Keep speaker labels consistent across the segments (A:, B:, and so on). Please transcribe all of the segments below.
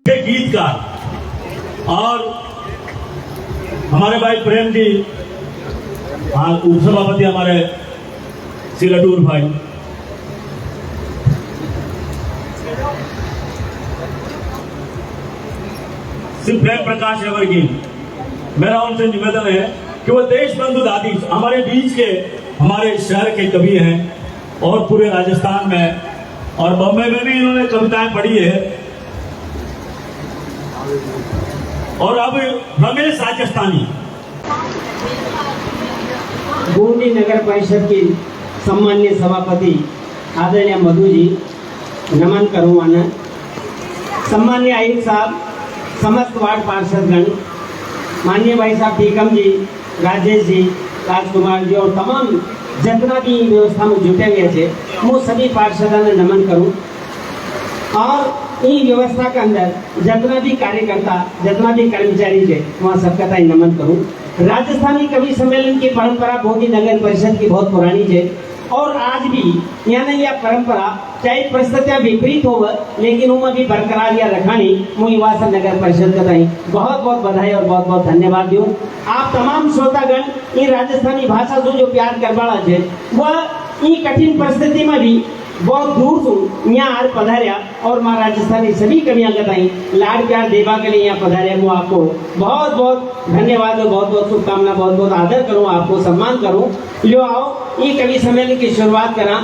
A: गीतकार और हमारे भाई प्रेम जी, उपसभापति हमारे श्री लटूर भाई, श्री प्रेम प्रकाश एवरगिन, मेरा उनसे निवेदन है कि वो देश बंधु दादी हमारे बीच के, हमारे शहर के कवि हैं और पूरे राजस्थान में और बॉम्बे में भी इन्होंने कविताएं पढ़ी है। और अब रमेश राजस्थानी
B: बूंदी नगर परिषद की सम्मान्य सभापति आदरणीय मधु जी, नमन करूँ माना सम्मान्य आयुक्त साहब, समस्त वार्ड पार्षदगण, माननीय भाई साहब टीकम जी, राजेश जी, राजकुमार जी और तमाम जितना भी व्यवस्था में जुटे हुए थे, वो सभी पार्षदों ने नमन करूँ। और इन व्यवस्था के अंदर जितना भी कार्यकर्ता, जितना भी कर्मचारी थे, वहाँ सबका ताई नमन करूँ। राजस्थानी कवि सम्मेलन की परंपरा बूंदी नगर परिषद की बहुत पुरानी है और आज भी यानी यह परंपरा चाहे परिस्थितियां विपरीत हो लेकिन उनमें भी बरकरार या रखानी मुझे वासन नगर परिषद का ताई बहुत बहुत बधाई और बहुत बहुत धन्यवाद दूं। आप तमाम श्रोतागण ये राजस्थानी भाषा जो प्यार करवाड़ा है वह इन कठिन परिस्थिति में भी बहुत दूर से यहाँ आज पधारिया और माँ राजस्थानी सभी कवियां बताई लाड प्यार देवा के लिए यहाँ पधारिया। वो आपको बहुत बहुत धन्यवाद और बहुत बहुत शुभकामना, बहुत बहुत आदर करूँ, आपको सम्मान करूँ। लो आओ ये कवि सम्मेलन की शुरुआत करा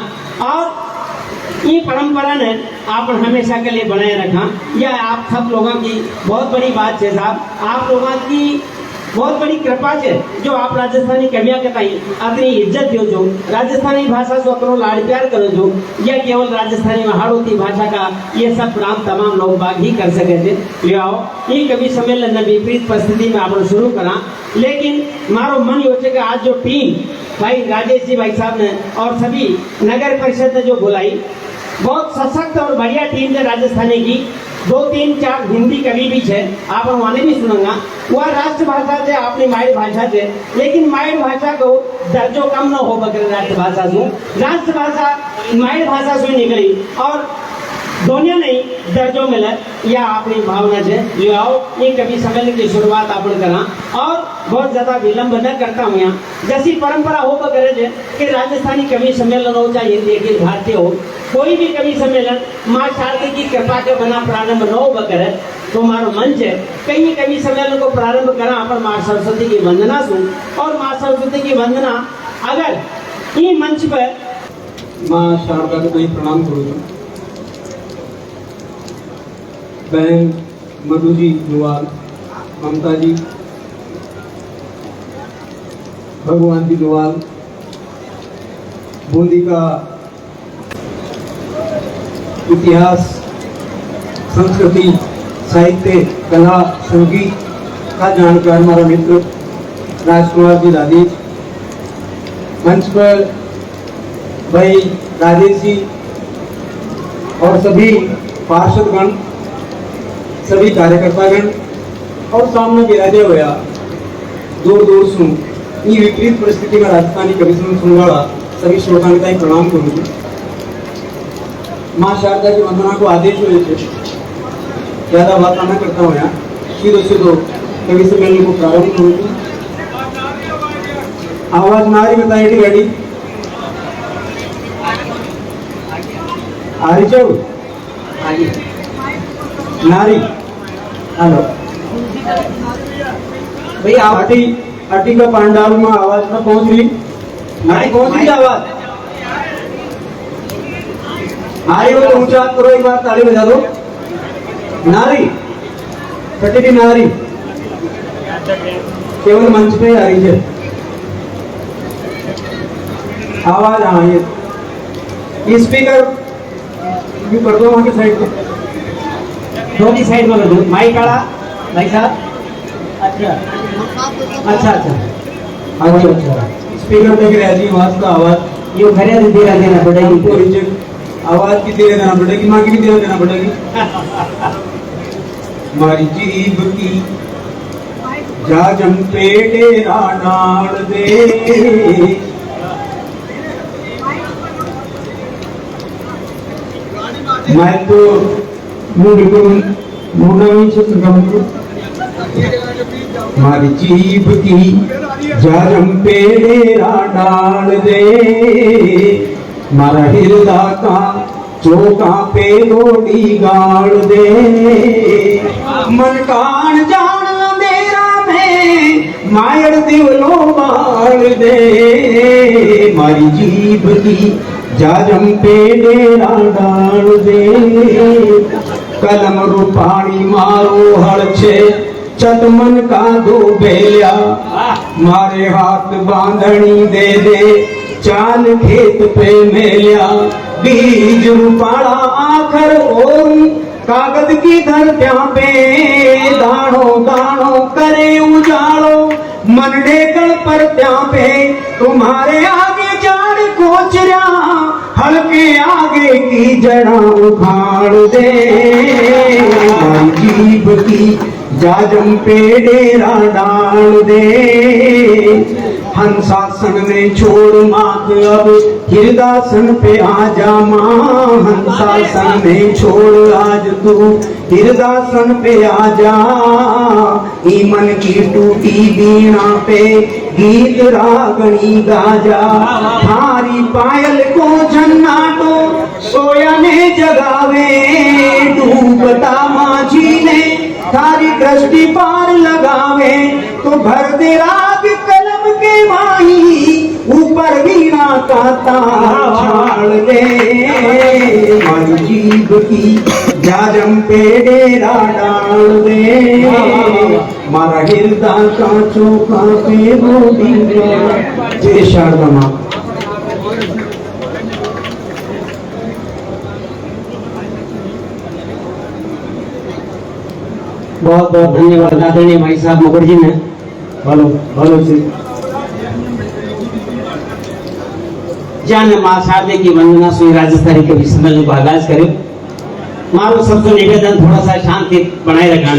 B: और ये परंपरा ने आप हमेशा के लिए बनाए रखा। यह आप सब लोगों की बहुत बड़ी बात है साहब, आप लोगों की बहुत बड़ी कृपा है जो आप राजस्थानी कवियां के ताई अपनी इज्जत दो, जो राजस्थानी भाषा से अपनो लाड़ प्यार करो, जो यह केवल राजस्थानी में हाड़ोती भाषा का ये सब काम तमाम लोग बाग ही कर सके थे। ले आओ ये कवि सम्मेलन ने विपरीत परिस्थिति में आप शुरू करा, लेकिन मारो मन यो कि आज जो टीम भाई राजेश जी भाई साहब ने और सभी नगर परिषद ने जो बुलाई, बहुत सशक्त और बढ़िया टीम है राजस्थानी की। 2-3-4 हिंदी कवि भी है, आप वाले भी सुनूंगा। वह राष्ट्रभाषा से अपनी मायर भाषा से, लेकिन मायर भाषा को दर्जो कम न हो बकर राष्ट्रभाषा से, राष्ट्रभाषा मायर भाषा से निकली और दोनों नहीं दर्जों मिले, यह अपनी भावना से जो आओ ये कवि सम्मेलन की शुरुआत अपन करा और बहुत ज्यादा विलंब न करता हूँ। यहाँ जैसी परंपरा हो करे कि राजस्थानी कवि सम्मेलन हो चाहे हिंदी भारतीय हो, कोई भी कवि सम्मेलन माँ शारदा की कृपा के बना प्रारंभ न हो करे तो हमारा मंच है कई कवि सम्मेलन को प्रारंभ करा अपन माँ सरस्वती की वंदना सुन। और माँ सरस्वती की वंदना अगर ये मंच पर
C: माँ शारदा को कोई प्रणाम करूँ। बहन मधु जी नुवाल, ममता जी, भगवान जी नुवाल, बूंदी का इतिहास, संस्कृति, साहित्य, कला, संगीत का जानकार हमारा मित्र राजकुमार जी दादी, मंच पर भाई राजेश जी और सभी पार्षदगण, सभी कार्यकर्तागण और सामने विराजे हुआ दूर दूर सुन ये विपरीत परिस्थिति में राजस्थानी कवि सम्मेलन सुनने वाला सभी श्रोताओं का प्रणाम करूँ। माँ शारदा की वंदना को आदेश हुए थे, ज्यादा बात ना करता हूँ यहाँ, सीधो कवि सम्मेलन को प्रारंभ करूँ। आवाज ना आ रही बताइए थी गाड़ी आ रही चल आगे नारी हेलो भाई आटी का पांडाल में आवाज में पहुंच रही, नारी पहुंच रही आवाज आ रही हो तो ऊंचा करो, एक बार ताली बजा दो। नारी छठी की नारी केवल मंच पे आ रही है आवाज। हाँ ये स्पीकर भी कर दो वहां की साइड पे,
B: दोनों साइड में दो माइक काड़ा भाई साहब। अच्छा अच्छा अच्छा
C: अच्छा अच्छा स्पीकर देख रहे हैं जी, आवाज का आवाज
B: यो घरे से धीरे देना पड़ेगी,
C: आपको रिजेक्ट आवाज की धीरे देना पड़ेगी, माँ की भी धीरे देना पड़ेगी। हमारी जीभ की जाजम पे डेरा डाल दे। मैं तो मारी जीभ की जाजम पे डेरा डाल दे, मारा हृदय का चौका पे गोड़ी गाड़ दे। मन कान जान अंधेरा में मायर दिवलो बाल दे, मारी जीभ की जाजम पे डेरा डाल दे। कलम रूपाणी मारो हड़ छे चतमन का दो बेलिया, मारे हाथ बांधनी दे दे चाल खेत पे मेलिया। बीज रूपाड़ा आखर और कागज की धरत्या पे, दाणो दाणो करे उजाड़ो मन डेकड़ पर त्या पे। तुम्हारे आगे जाड़ कोचरा हल्के आगे की जड़ा उखाड़ दे, जीभ की जाजम पे डेरा डाल दे। हंसासन में छोड़ मात अब हृदासन पे आजा माँ, हंसासन में छोड़ आज तू हृदासन पे आजा। ईमन की टूटी बीणा पे गीत रागणी गाजा, थारी पायल को झन्नाटो सोया ने जगावे। डूबता माझी ने थारी दृष्टि पार लगावे, तो भर दे राग कलम के माही ऊपर वीणा का तार छाड़ दे। मारी जीभ की जाजम पे डेरा डाल दे, मारा हृदय का चौका पे गोदी गाड़। जय शारदा माँ।
B: बहुत बहुत धन्यवाद आदरणीय भाई साहब मुखर्जी ने।
C: हेलो हेलो जी।
B: ज्ञान मां शारदे की वंदना सुई राजस्थानी कवि सम्मेलन को आगाज करे। मारो सबसे निवेदन थोड़ा सा शांति बनाए रखना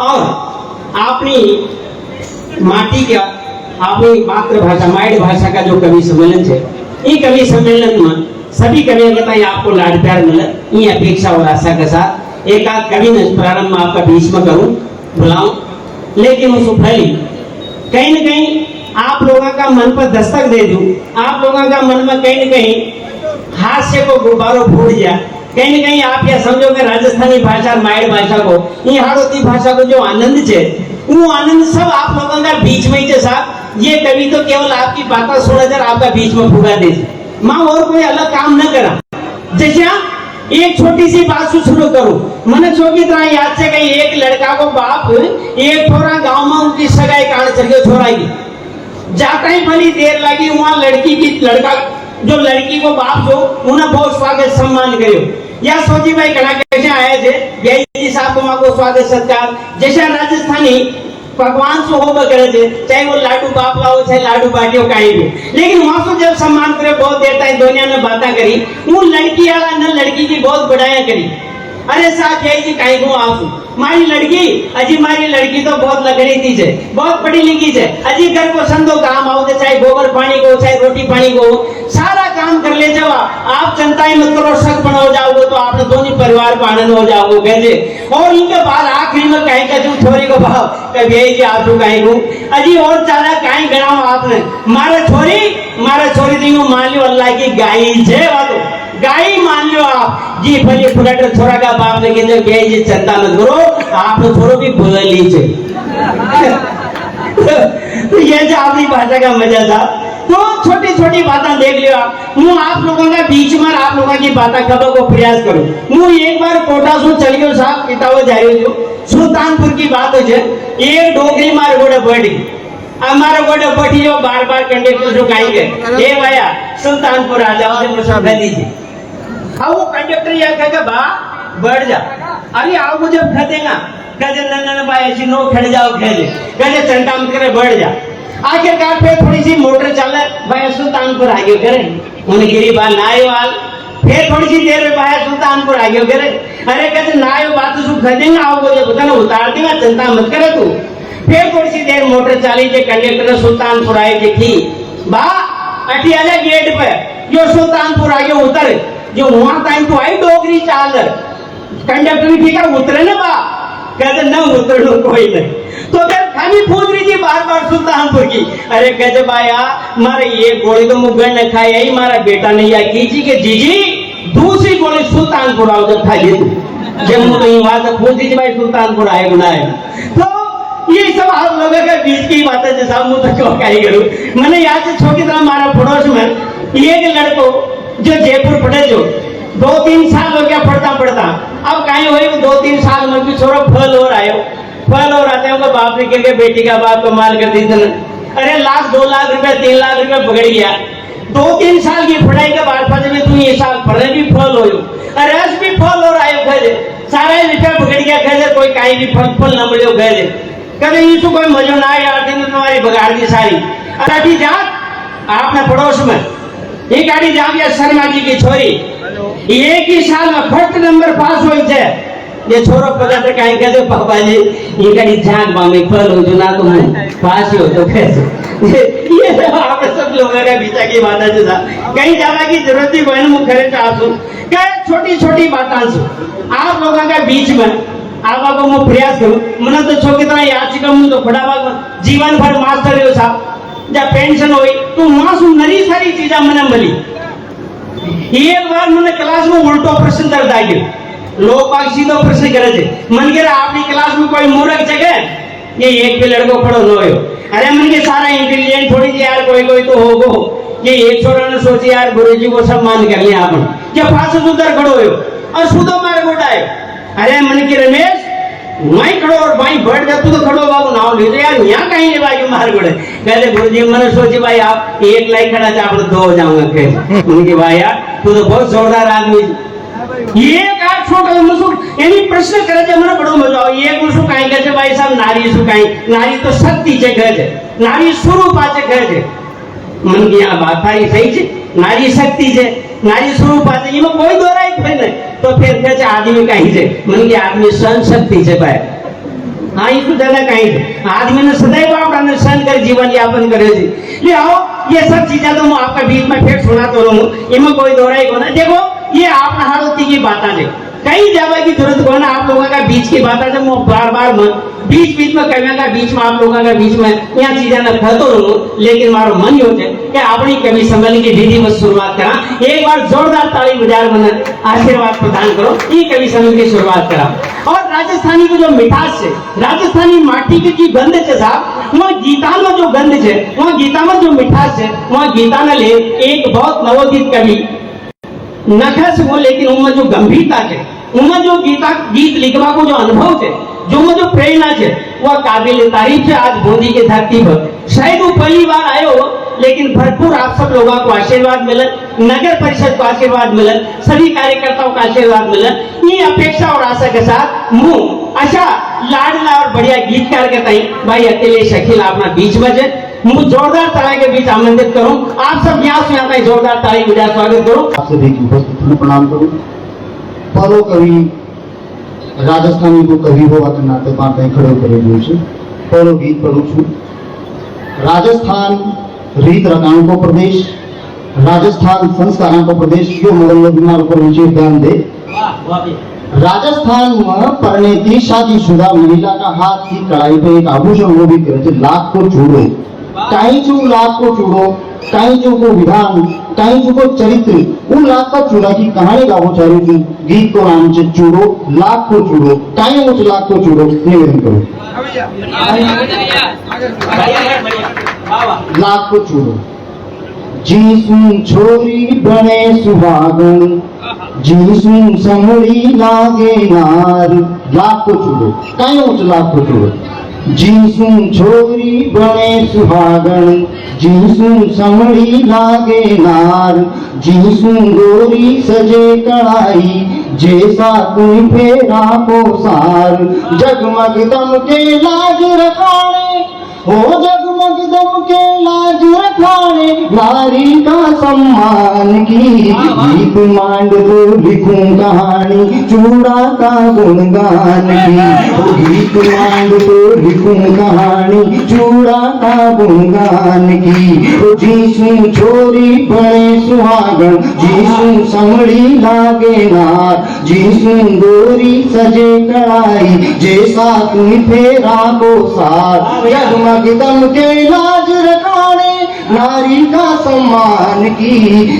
B: और अपनी माटी का अपनी मातृभाषा माइड भाषा का जो कवि सम्मेलन है, ये कवि सम्मेलन में सभी कवियों के आपको लाड प्यार मिले, ये अपेक्षा और आशा के साथ एक आध कवि ने प्रारंभ में आपका बीच में करूं बुलाऊं, लेकिन उस फैली कहीं न कहीं आप लोगों का मन पर दस्तक दे दूं, आप लोगों का मन में कहीं न कहीं हास्य को गुब्बारों फूट जाए। कहीं न कहीं आप यह समझो कि राजस्थानी भाषा माइड भाषा को, ये हाड़ोती भाषा को जो आनंद है, वो आनंद सब आप लोगों का बीच में ही साहब। ये कवि तो केवल आपकी बातें सुनकर आपका बीच में फूका दे माँ, और कोई अलग काम न करा। जैसे एक छोटी सी बात शुरू करूं, मैंने चौकी तरह याद से कही, एक लड़का को बाप एक थोड़ा गांव में उनकी सगाई कान चल गई छोरा की, जाता ही भली देर लगी वहां लड़की की लड़का जो लड़की को बाप जो उन्हें बहुत स्वागत सम्मान करो। या सोची भाई कड़ा कैसे आए थे जी साहब को स्वागत सत्कार जैसे राजस्थानी भगवान से हो करे थे, चाहे वो लाडू बापला हो चाहे लाडू बाटी हो कहीं भी, लेकिन वहां से जब सम्मान करे बहुत देर तक दुनिया में बातें करी, वो लड़की वाला न लड़की की बहुत बढ़ाया करी। अरे साहब यही जी कहीं को आंसू मारी लड़की अजी मारी लड़की तो बहुत लगड़ी थी है, बहुत पढ़ी लिखी है, अजी घर को संदो काम आओ, चाहे गोबर पानी को चाहे रोटी पानी को सारा काम कर ले जाओ। आप चिंता ही मत करो, शक बन हो जाओगे तो आपने दोनों परिवार को आनंद हो जाओगे कहते। और इनके बाद आखिरी में कहीं का जो छोरी को भाव कभी यही आप जो कहीं को अजी और ज्यादा कहीं गणाओ आपने मारा छोरी दी मान लो अल्लाह की गाय जय वालो गाय मान लो आप जी भले फुलट छोरा का बाप ने कहते गई जी चिंता मत करो, आप थोड़ा भी बोल लीजिए। तो ये जो अपनी भाषा का मजा था, तो छोटी छोटी बातें देख लियो आप। मैं आप लोगों का बीच में आप लोगों की बातें कब को प्रयास करूं। मैं एक बार कोटा से चल गयो साहब किताबों जा रही हो सुल्तानपुर की बात हो जाए, एक डोगरी मारे गोड़े बैठी हमारे गोड़े बैठी जो बार बार कंडक्टर जो कहेंगे ये भैया सुल्तानपुर आ जाओ से प्रसाद दीजिए। अब वो कंडक्टर यह कहेगा बा बढ़ जा, अरे आओ मुझे खदेगा कहे नंदन भाई ऐसी नो खड़ जाओ कहे चंटा मत करे बढ़ जा। आखिरकार फिर थोड़ी सी मोटर चल भाई सुल्तानपुर आ गयो करे उन्हें गिरी बाल नायो वाल, फिर थोड़ी सी देर में भाई सुल्तानपुर आ गयो करे अरे कहते नायो बात तो खदेगा आओ मुझे बता ना उतार देगा चिंता मत करे तू। फिर थोड़ी सी देर मोटर चाली जे कंडक्टर सुल्तानपुर आए जे थी बा अटी आले गेट पे जो सुल्तानपुर आगे उतर जो वहां टाइम तो आई डोगरी चाल कंडक्टर ठीक है उतरे ना बा कहते न उतरनो कोई नहीं तो फिर खाली पूछ रही थी बार बार सुल्तानपुर की अरे कहते भाया मारे ये गोली तो मुगल ने खाई आई मारा बेटा नहीं आई कीजी के जीजी दूसरी गोली सुल्तानपुर आओ जब खा ले जब मुझे वहां से पूछ रही थी भाई सुल्तानपुर आए बनाए तो ये सब आप लोगों के बीच की बात है जैसा मुझे क्यों कही करूं मैंने यहाँ से छोटी तरह हमारा पड़ोस में एक लड़को जो जयपुर पढ़े जो 2-3 साल हो गया पढ़ता अब कहीं हुई 2-3 साल में भी छोरो फल और आयो फल और आते हैं बाप ने कह बेटी का बाप कमाल कर दी अरे लाख 2 लाख रुपए 3 लाख रुपए पकड़ गया 2-3 साल की पढ़ाई के बाद पता भी तू ये साल पढ़ने भी फल हो अरे आज भी फल और आयो घर सारा रुपया पकड़ गया घर कोई कहीं भी फल न मिलो घर कभी इसको कोई मजो ना आया दिन तुम्हारी बगाड़ दी सारी अरे जा आपने पड़ोस में ये गाड़ी जा गया शर्मा जी की छोरी एक ही साल में फर्स्ट नंबर पास हुई थे ये छोरो पता तो कहीं कहते पापा जी ये गाड़ी झांक बामे फल हो जो ना तुम पास ही हो तो कैसे ये सब आप सब लोगों का बीचा की बात है जैसा कहीं जाने की जरूरत ही बहन मुख खड़े चाहूं क्या छोटी छोटी बातें आप लोगों के बीच में आप मैं प्रयास करूं मैंने तो छोकी तरह याद से कहूं तो फटाफट जीवन भर मास्टर हो साहब जब पेंशन हुई तो वहां से नरी सारी चीजें मैंने मिली एक बार मैंने क्लास में उल्टो प्रश्न कर दागे लोग पाक सीधो प्रश्न करे थे मन के आपकी क्लास में कोई मूर्ख जगह ये एक भी लड़को पढ़ो नो अरे मन के सारा इंटेलिजेंट थोड़ी सी यार कोई तो होगो ये एक छोरा ने सोची यार गुरुजी को सम्मान कर लिया आपन क्या फांस उधर खड़ो हो और सुधो मार गोटाए अरे मन की रमेश वहीं खड़ो और वहीं बैठ जा तू तो खड़ो बाबू नाव ले यार यहाँ कहीं ले भाई मार गोड़े कहते गुरुजी मैंने सोची भाई आप एक लाइन खड़ा था आप 2 हो जाऊंगा फिर उनके भाई यार तू तो बहुत जोरदार आदमी ये का छोटा मुसु यानी प्रश्न करे जे મને બડો મજો આવે એક મુસુ કાઈ કહે છે ભાઈ સાહેબ નારી શું કાઈ નારી તો શક્તિ છે કહે છે નારી સ્વરૂપ છે કહે છે मन की આ વાત થાય સહી છે નારી શક્તિ છે નારી સ્વરૂપ છે એમાં કોઈ દોરાઈ થઈ નહીં તો ફેર કહે છે આદમી કાઈ છે मन की આદમી સહન શક્તિ છે ભાઈ हाँ ये तो ज्यादा कहीं आदमी ने सदैव अपना सहन कर जीवन यापन करे जी ले आओ ये सब चीजें तो मैं आपका बीच में फिर सुनाता रहूं इनमें कोई दोहराई को ना देखो ये आप हालती की बात है कहीं जाने की जरूरत को ना आप लोगों का बीच की बात है मैं बार बार बीच में कवियों का बीच में आप लोगों का बीच में यहाँ चीजें न कहते रहूं लेकिन मारो मन हो जाए कि अपनी कवि सम्मेलन की विधि में शुरुआत करा एक बार जोरदार ताली बजाकर मैंने आशीर्वाद प्रदान करो ये कवि सम्मेलन की शुरुआत करा और राजस्थानी की जो मिठास है राजस्थानी माटी की जो गंध है साहब वहाँ गीता में जो गंध है वहाँ गीता में जो मिठास है वहाँ गीता ने ले एक बहुत नवोदित कवि नखस वो लेकिन उनमें जो गंभीरता है उनमें जो गीत लिखवा को जो अनुभव है जो में जो प्रेरणा है वह काबिल तारीफ है आज बूंदी की धरती पर शायद वो पहली बार आयो लेकिन भरपूर आप सब लोगों को आशीर्वाद मिले नगर परिषद को आशीर्वाद मिले सभी कार्यकर्ताओं का आशीर्वाद मिले ये अपेक्षा और आशा के साथ मुंह अच्छा लाडला और बढ़िया गीतकार के तई भाई अकेले शकील अपना बीच में है मुझे जोरदार ताली के बीच आमंत्रित करूं आप सब यहाँ से यहाँ तक जोरदार ताली बजा स्वागत करूं
D: आपसे भी उपस्थित प्रणाम करूं परो कवि राजस्थानी को कवि होवा के नाते पाटे खड़ो करेલું છે परो गीत पढ़ું છું राजस्थान रीत रकाणको प्रदेश राजस्थान संस्कारांको प्रदेश यो मोगल बीमार पर विशेष ध्यान दे राजस्थान में परिणीति शादीशुदा महिला का हाथ की कड़ाई पे एक आभूषण वो भी करे लाख को चूड़ो काई चू लाख को चूड़ो काई चू को विधान काई चू को चरित्र उन लाख का चूड़ा की कहानी गावो चारू की गीत को नाम से चूड़ो लाख को चूड़ो काई मुझ लाख को चूड़ो निवेदन करो लाख को चूड़ो जीसुन छोरी बने सुहागन जीसुन समड़ी लागे नार लाख को चूड़ो काई मुझ लाख को चूड़ो जीसुन छोरी बने सुहागन जीसुन समड़ी लागे नार जीसुन गोरी सजे कढ़ाई जैसा कोई फेरा को सार जगमग दम के लाज रखाने हो जगमग दम के लाज रखाने नारी का सम्मान की, गीत मांड तो लिखूं कहानी चूड़ा का गुणगान की, गीत मांड तो लिखूं कहानी चूड़ा का गुणगान की। जीसू छोरी बने सुहागन, जीसू समड़ी लागे नार, जीसू गोरी सजे कड़ाई, जैसा तुम फेरा को सार, जगमग दम के लाज रखाने नारी का सम्मान की,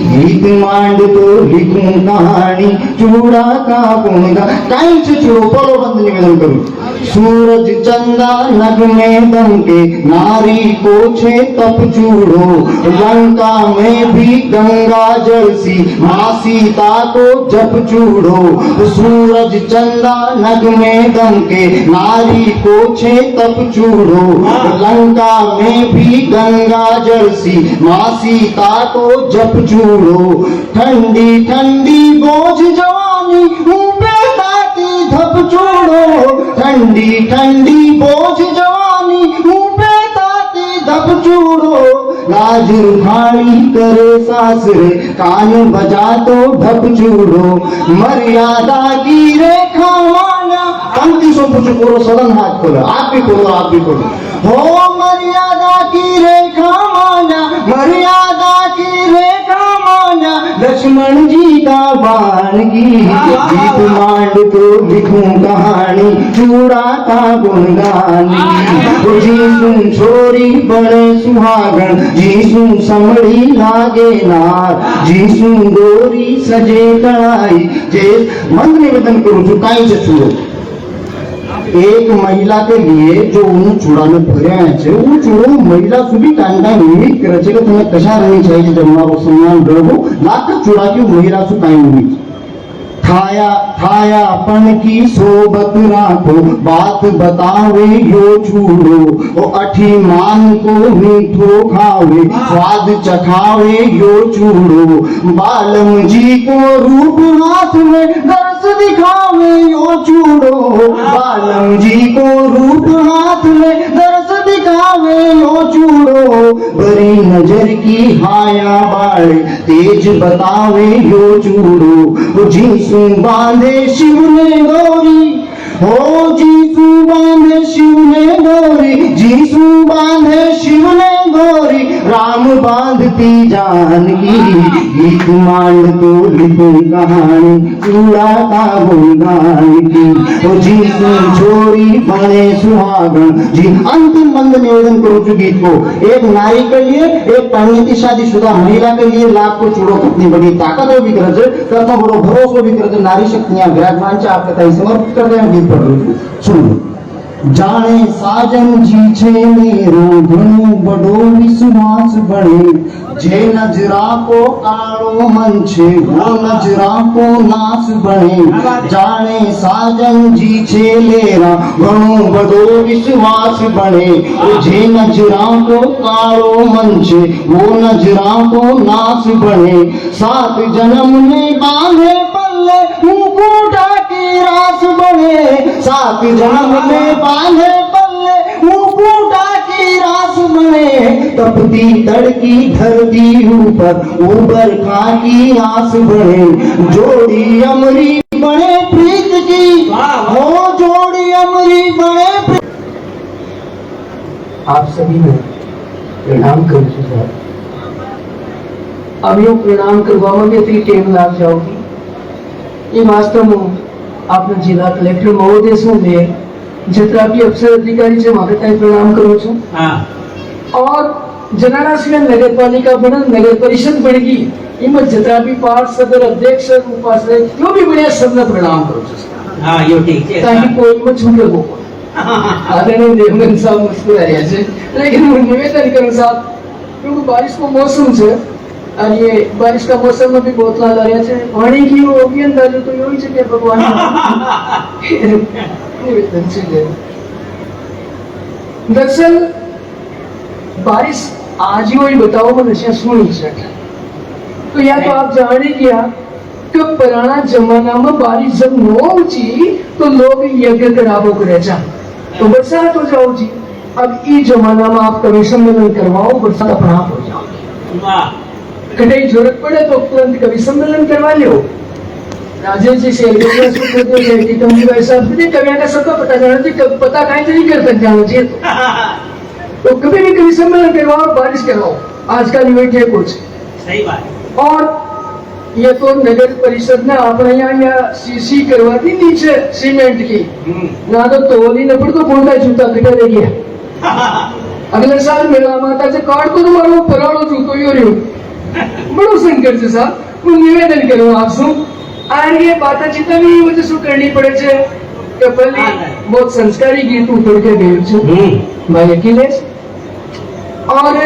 D: गीत मांड तो लिखूं कहानी चूड़ा का गुणगान। काई से चूड़ो पलो बंद निवेदन करूं। सूरज चंदा नग में दमके, नारी को छे तप चूड़ो, लंका में भी गंगा जलसी, माँ सीता को जप चूड़ो। सूरज चंदा नग में दमके, नारी को छे तप चूड़ो, लंका में भी गंगा जलसी, माँ सीता को जप चूड़ो। ठंडी ठंडी बोझ जवानी, मुंह पे ताती धप चूड़ो, ठंडी ठंडी बोझ जवानी, मुंह पे ताती धप चूड़ो। लाज रुखानी करे सासरे, कान बजा तो ढप चूड़ो, मर्यादा की रेखा माना। पंक्ति सो कुछ करो, सदन हाथ खोलो, आप भी खोलो, आप भी खोलो। हो मर्यादा की रेखा माना, मर्यादा की रेखा माना, लक्ष्मण जी का बाण की, गीत मांड तो लिखूं कहानी चूड़ा का गुणगान की। जीसू छोरी बड़े सुहागन, जीसू समड़ी लागे नार, जीसू गोरी सजे कड़ाई, जे मंत्र निवेदन करूं चुकाई से छूड़ो। एक महिला के लिए जो उन चूड़ा में भर्या है, वो चूड़ो महिला सुबह टाइम टाइम निमित करे छे कि तुम्हें कशा रहनी चाहिए जब हमारो सम्मान रहो, लाख चूड़ा की महिला सु काई निमित थाया थाया अपन की सोबत राखो, बात बतावे यो चूड़ो, ओ अठी मान को मीठो खावे, स्वाद चखावे यो चूड़ो। बालम जी को रूप हाथ में दर्श दिखावे यो चूड़ो, बालम जी को रूप हाथ में दर्श दिखावे यो चूड़ो। बड़ी नजर की हाया बाल तेज बतावे यो चूड़ो। जीसू बांधे शिव ने गौरी, हो जीसू बांधे शिव ने गौरी, जीसू बांधे शिव ने गौरी, राम बांधती जानकी, गीत मांड तो लिखूं कहानी चूड़ा का गुणगान की। ओ जीसू छोरी बने सुहागन, जी अंतिम बंद निवेदन करो चु गीत को। एक नारी के लिए, एक परिणति शादीशुदा महिला के लिए लाख को चूड़ो कितनी बड़ी ताकत भी करे छे, करता बड़ो भरोसो भी करे। नारी शक्तियां विराजमान छे, आपके ताई समर्पित कर दे गीत पर सुनो। जाने साजन जी छे मेरो घणो बड़ो विश्वास बने, जे नजरा को कालो मन छे वो नजरा को नाश बने। जाने साजन जी छे मेरा घणो बड़ो विश्वास बने, जे नजरा को कालो मन छे वो नजरा को नाश बने। सात जन्म में बांधे पल्ले मुकुटा की रास बने, सात जन्म में बांधे पल्ले मुकुटा की रास बने। तपती तड़की धरती ऊपर उबर खा की आस बने, जोड़ी अमरी बने प्रीत की, हो जोड़ी अमरी बने प्रीत।
C: आप सभी ने प्रणाम करूं सर। अब यो प्रणाम करवामा के ती टेम लाग जाओगी। ये वास्तव में आपने जिला कलेक्टर महोदय से ले जितना भी अफसर अधिकारी से माके ताई प्रणाम करो छो। और जनाना से नगर पालिका बन, नगर परिषद बन गई, इनमें जितना भी पार्षद अध्यक्ष उपाध्यक्ष जो भी बने सबने प्रणाम करो छो।
B: हाँ यो ठीक है
C: ताकि कोई में छूटे वो आदरणीय देवगन साहब मुस्कुरा रहे हैं, लेकिन मैं निवेदन करूं साहब, क्योंकि बारिश का मौसम है और ये बारिश का मौसम में भी बहुत लाल आ रहा है, पानी की वो अभियंता जो तो यही से क्या भगवान निवेदन से दरअसल बारिश आज ही वही बताओ मैं नशा सुन नहीं सका। तो या तो आप जाने क्या कि पुराना जमाना में बारिश जब न होची तो लोग यज्ञ करावो करे जा, तो बरसात हो जाओ जी। अब इस जमाना में आप कभी सम्मेलन करवाओ, बरसात अपना आप हो जाओ। कहीं जरूरत पड़े तो तुरंत कवि सम्मेलन करवा लो। राजेश जी शेर कवियां का सबका पता करना चाहिए, पता कहीं से नहीं कर सकते जाना चाहिए तो कभी भी कवि सम्मेलन करवाओ, बारिश करवाओ। आज का इवेंट है कुछ
B: सही बात।
C: और ये तो नगर परिषद ने अपने यहाँ सीसी करवा दी नीचे सीमेंट की, ना तो तोली न पड़ तो कौन का जूता कटा दे गया। अगले साल मेरा माता से काट को तुम्हारा पराड़ो जूतो ही हो रही बड़ो संकट से साहब निवेदन करो आपसे आर ये बात जितना भी मुझे शू करनी पड़े छे કે ભલે बहुत संस्कारी गीत उतर के गયું છે ભાઈ અખિલેશ। और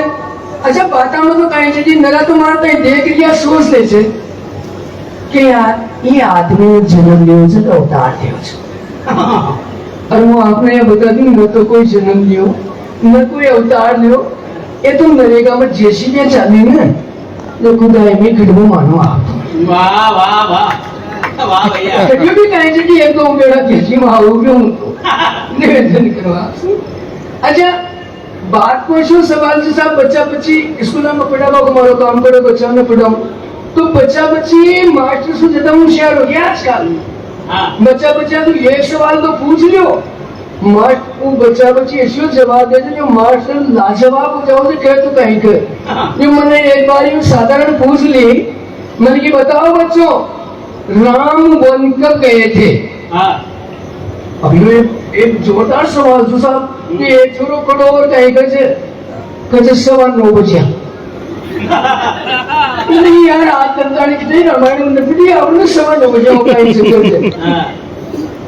C: अच्छा बाता में तो कहीं છે नरा तो मारता है देख लिया सोच ले छे कि यार ये आदमी जन्म लियो છે तो अवतार लियो છે और वो आपने ये बता दी न तो कोई जन्म लियो न कोई अवतार लियो, ये तो नरेगा में जेसीबी चाली ना जो खुदाई में खड़बो मानो आप।
B: वाह वाह वाह वाह भैया।
C: कभी भी कहीं से कि एक दो बेड़ा खींची मारू भी हूँ तो निवेदन करवा। अच्छा बात को शो सवाल से साहब बच्चा बच्ची स्कूल में पढ़ावा को मारो काम करो बच्चा ने पढ़ाओ तो बच्चा बच्ची मास्टर से ज्यादा होशियार हो गया आजकल। बच्चा बच्चा तो ये सवाल तो पूछ लियो वो बच्चा बच्ची ऐसे जवाब दे जो मास्टर लाजवाब हो जाओ तो कह तो कहीं कर। जो मैंने एक बार यूं साधारण पूछ ली मैंने कि बताओ बच्चों राम वन कब गए थे। अभी एक जोरदार सवाल जो साहब कि एक छोरो कड़ो और कहीं कहे 9:15 बजे नहीं यार आज करता नहीं रामायण में नपटी आपने 9:15 बजे कहीं से करते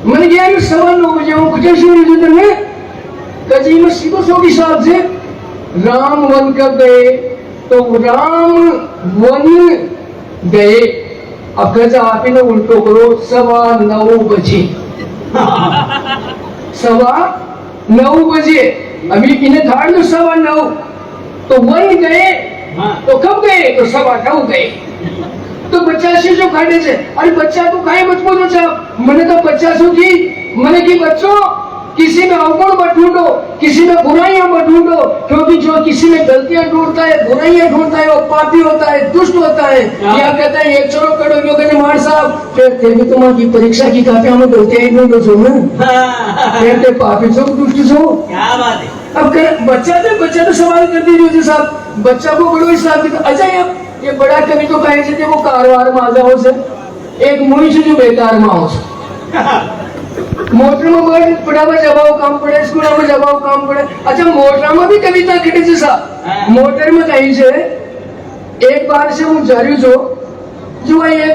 C: मैंने क्या 9:15 बजे कुछ शुरू जो ने कजी में सीधो सो की साहब से राम वन कब गए तो राम वन गए। अब कजा आप इन्हें उल्टो करो 9:15 बजे 9:15 बजे अभी इन्हें धार दो 9:15 तो वन गए तो कब गए तो 9:15 गए। तो बच्चा से जो खाने से अरे बच्चा तो काहे मत बोलो साहब मैंने तो बच्चा सो की मैंने की बच्चों किसी में अवगुण मत ढूंढो किसी में बुराइयां मत ढूंढो क्योंकि जो किसी में गलतियां ढूंढता है बुराइयां ढूंढता है वो पापी होता है दुष्ट होता है। या कहता है एक छोरो करो यो कहने मार साहब फिर भी तुम्हारी परीक्षा की कापियां में गलतियां ही ढूंढो सो ना कहते पापी सो दुष्ट सो
B: क्या बात है।
C: अब बच्चा तो सवाल कर दीजिए साहब बच्चा को बड़ो हिसाब अच्छा ये बड़ा कवि तो कहे थे वो कारवार में आ जाओ से एक मुई से जो बेकार में आओ मोटर में बड़ पढ़ावा जबाव काम पड़े स्कूल में जबाव काम पड़े। अच्छा मोटर में भी कविता खड़ी थी साहब मोटर में कहीं से एक बार से हूँ जा रही जो एक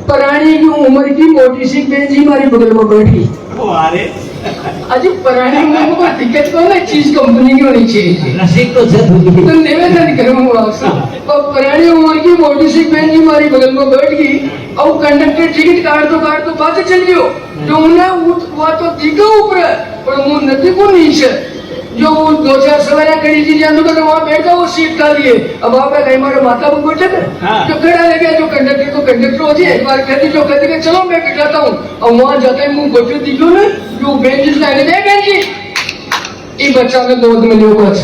C: प्राणी की उम्र की मोटी सी बेंच ही हमारी बगल में बैठी अजी प्राणी उम्र को टिकट को ना चीज कंपनी की होनी चाहिए तो निवेदन करूंगा आपसे और प्राणी उम्र की मोटी सी बेंच ही हमारी बगल में बैठ गई और कंडक्टर टिकट काट तो बात चल गयो जो उन्हें हुआ तो दिखा ऊपर और मुंह नदी को नीचे जो 2-4 सवारियां खड़ी थी जान तो वहां बैठा वो सीट खाली है। अब आप कहीं हमारे माता को बैठे थे जो खड़ा ले गया जो कंडक्टर हो जाए एक बार कहती जो कहते कि चलो मैं बिठाता हूँ और वहां जाता है मुंह बैठे दिखो ना जो बेंच लाने दे बहन जी ये बच्चा में गोद में लियो बस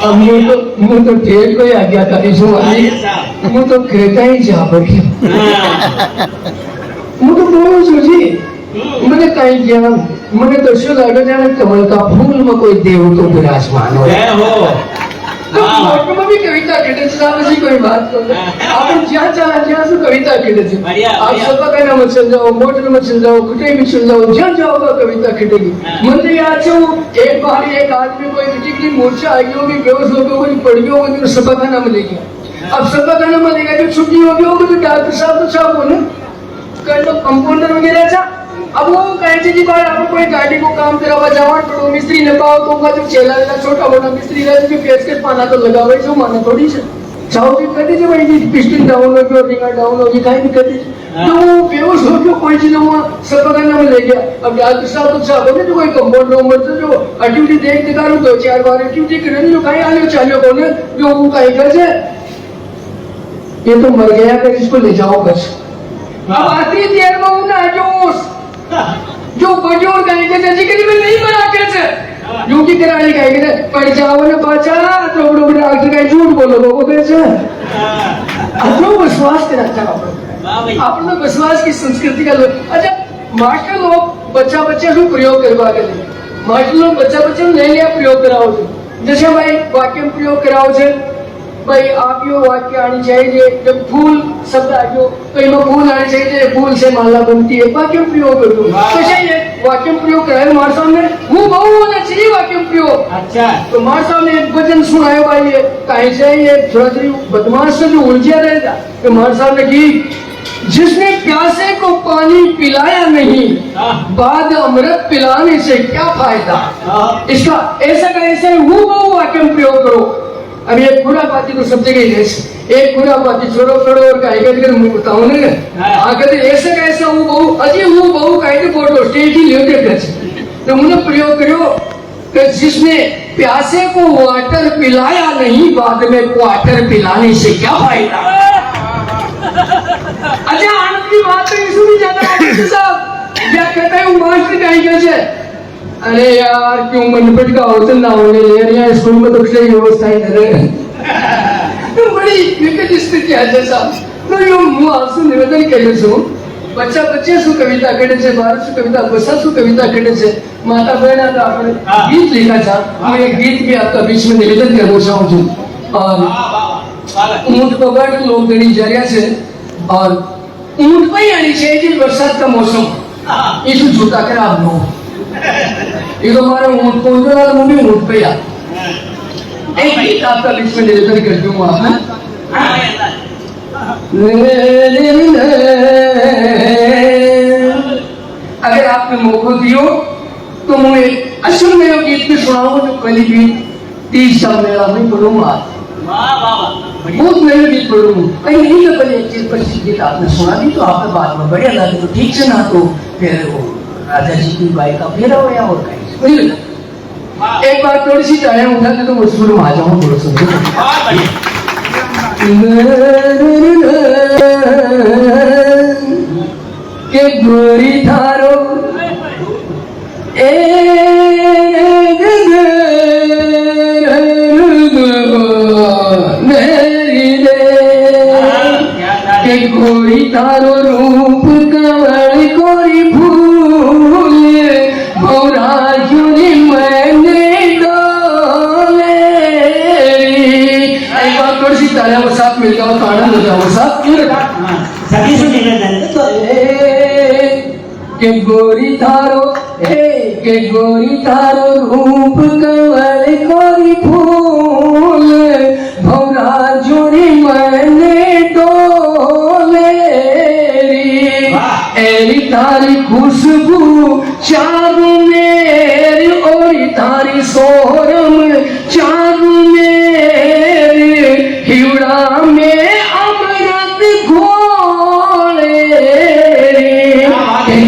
C: अब मुझे तो ढेर को आ गया था इसो वाली मुझे तो कहता ही जा पड़ी मुझे तो बोलो सोची मैंने कहीं किया मैंने तो शो लगा जाने कमल का फूल में कोई देव तो विराजमान हो तो मोटर में भी कविता कहते साहब ऐसी कोई बात तो आप जहाँ से कविता कहते आप सबका कहना मत चल जाओ मोटर में चल जाओ कुटे भी चल जाओ जहाँ जाओगा कविता खटेगी मंदिर याद से एक बार एक आदमी कोई किसी मूर्छा आई होगी बेहोश होगी कोई पड़ी होगी तो सबका खाना मिलेगी। अब सबका खाना मिलेगा जो छुट्टी होगी होगी तो डॉक्टर साहब तो साहब बोले कर लो कंपाउंडर वगैरह था। अब वो कहते जी बार आप कोई गाड़ी को काम करावा जावा तो मिस्त्री न पाओ तो उनका जो चेला वाला छोटा मोटा मिस्त्री रहा जो पेच के पाना तो लगा भाई जो माना थोड़ी से चाहो भी कहते जी भाई पिस्टन डाउन हो गया रिंगा डाउन हो गई कहीं भी कहते तो बेहोश हो गया कोई चीज वो सब करना में ले गया। अब डॉक्टर साहब तो साहब बोले जो कोई कंपाउंडर उम्र से जो ड्यूटी देख दिखा लो 2-4 बार ड्यूटी करे जो कहीं आने चालियो कोने जो वो कहीं कर से ये तो मर गया कर इसको ले जाओ बस। अब आती देर में उन्हें जो बजोर गाएंगे जैसे कि मैं नहीं बना कैसे जो कि कराने गाएंगे पड़ जाओ ना बचा तो डॉक्टर
E: दिन अच्छा वापर अपन में विश्वास की संस्कृति का लोग अच्छा मास्टर लोग बच्चा बच्चे को प्रयोग करवा के मास्टर लोग बच्चा बच्चे नया नया प्रयोग कराओ जैसे भाई वाक्य में प्रयोग कराओ छे भाई आप यो वाक्य आनी चाहिए जब फूल शब्द आयो कहीं में फूल आनी चाहिए फूल से माला बनती है वाक्य में प्रयोग करो तो ये वाक्य में प्रयोग कराए हमारे सामने वो बहु होना चाहिए वाक्य में प्रयोग
B: अच्छा
E: तो हमारे सामने एक वचन सुनाए भाई ये कहीं से ये थोड़ा सी बदमाश से जो उलझिया रहेगा तो हमारे सामने की जिसने प्यासे को पानी पिलाया नहीं बाद अमृत पिलाने से क्या फायदा इसका ऐसा का ऐसा वो बहु वाक्य में प्रयोग करो अब एक खुरापाती तो सब जगह है एक खुरापाती छोड़ो छोड़ो और कहेगा अगर मैं बताऊं ना आगे ऐसा कैसा वो बहु अजी वो बहु कहेगा फोटो स्टेज ही लेते थे तो मुझे प्रयोग करो कि जिसने प्यासे को वाटर पिलाया नहीं बाद में क्वार्टर पिलाने से क्या फायदा अच्छा आनंद की बात तो इसमें भी ज्यादा साहब क्या कहता है वो मास्टर कहेगा से अरे यार क्यों मनपट का होटल ना होने यार यहाँ स्कूल में तो सही व्यवस्था ही नहीं तो बड़ी विकट स्थिति है जैसा तो यो मुँह आपसे निवेदन करे सो बच्चा बच्चे सु कविता करे छे बार सु कविता बसा सु कविता करे छे माता बहना का आपने गीत लिखा था मैं एक गीत भी आपका बीच में निवेदन करना चाहूँ छू और ऊँट पकड़ के लोग गणी जा रहा छे और ऊँट पे ही आनी चाहिए बरसात का मौसम इस झूठा कर आप लोग ये तो हमारा ऊँट को उधर मुंह भी ऊँट पे यार एक गीत आपका बीच में निवेदन कर दूंगा अगर आपने मौका दियो तो मैं एक असल में गीत भी सुनाऊं जो पहली गीत 30 साल मेरा मैं पढ़ूंगा बहुत नया गीत पढ़ूंगा कहीं नहीं तो पहले एक चीज प्रसिद्ध गीत आपने सुना दी तो आपके बाद में बढ़िया लगे तो ठीक से ना तो फिर वो राजा जी की बाई का फेरा हो या और कहीं एक बार थोड़ी सी टाइम उठा के तो मैं शुरू में आ जाऊं थोड़ा सा के गोरी थारो के गोरी थारो रूप कमल कोरी फूल भौरा जुनी मैंने डोले एक बार थोड़ी सी तालियां वो साथ मिल जाओ तो आनंद हो जाओ साथ
B: सभी से निवेदन
E: के गोरी थारो के गोरी थारो रूप कमल कोरी फूल भौरा जुनी मैंने डोले एरी तारी खुशबू चारू मेरी और तारी सोरम चारू मेरी हिवड़ा में अमृत घोले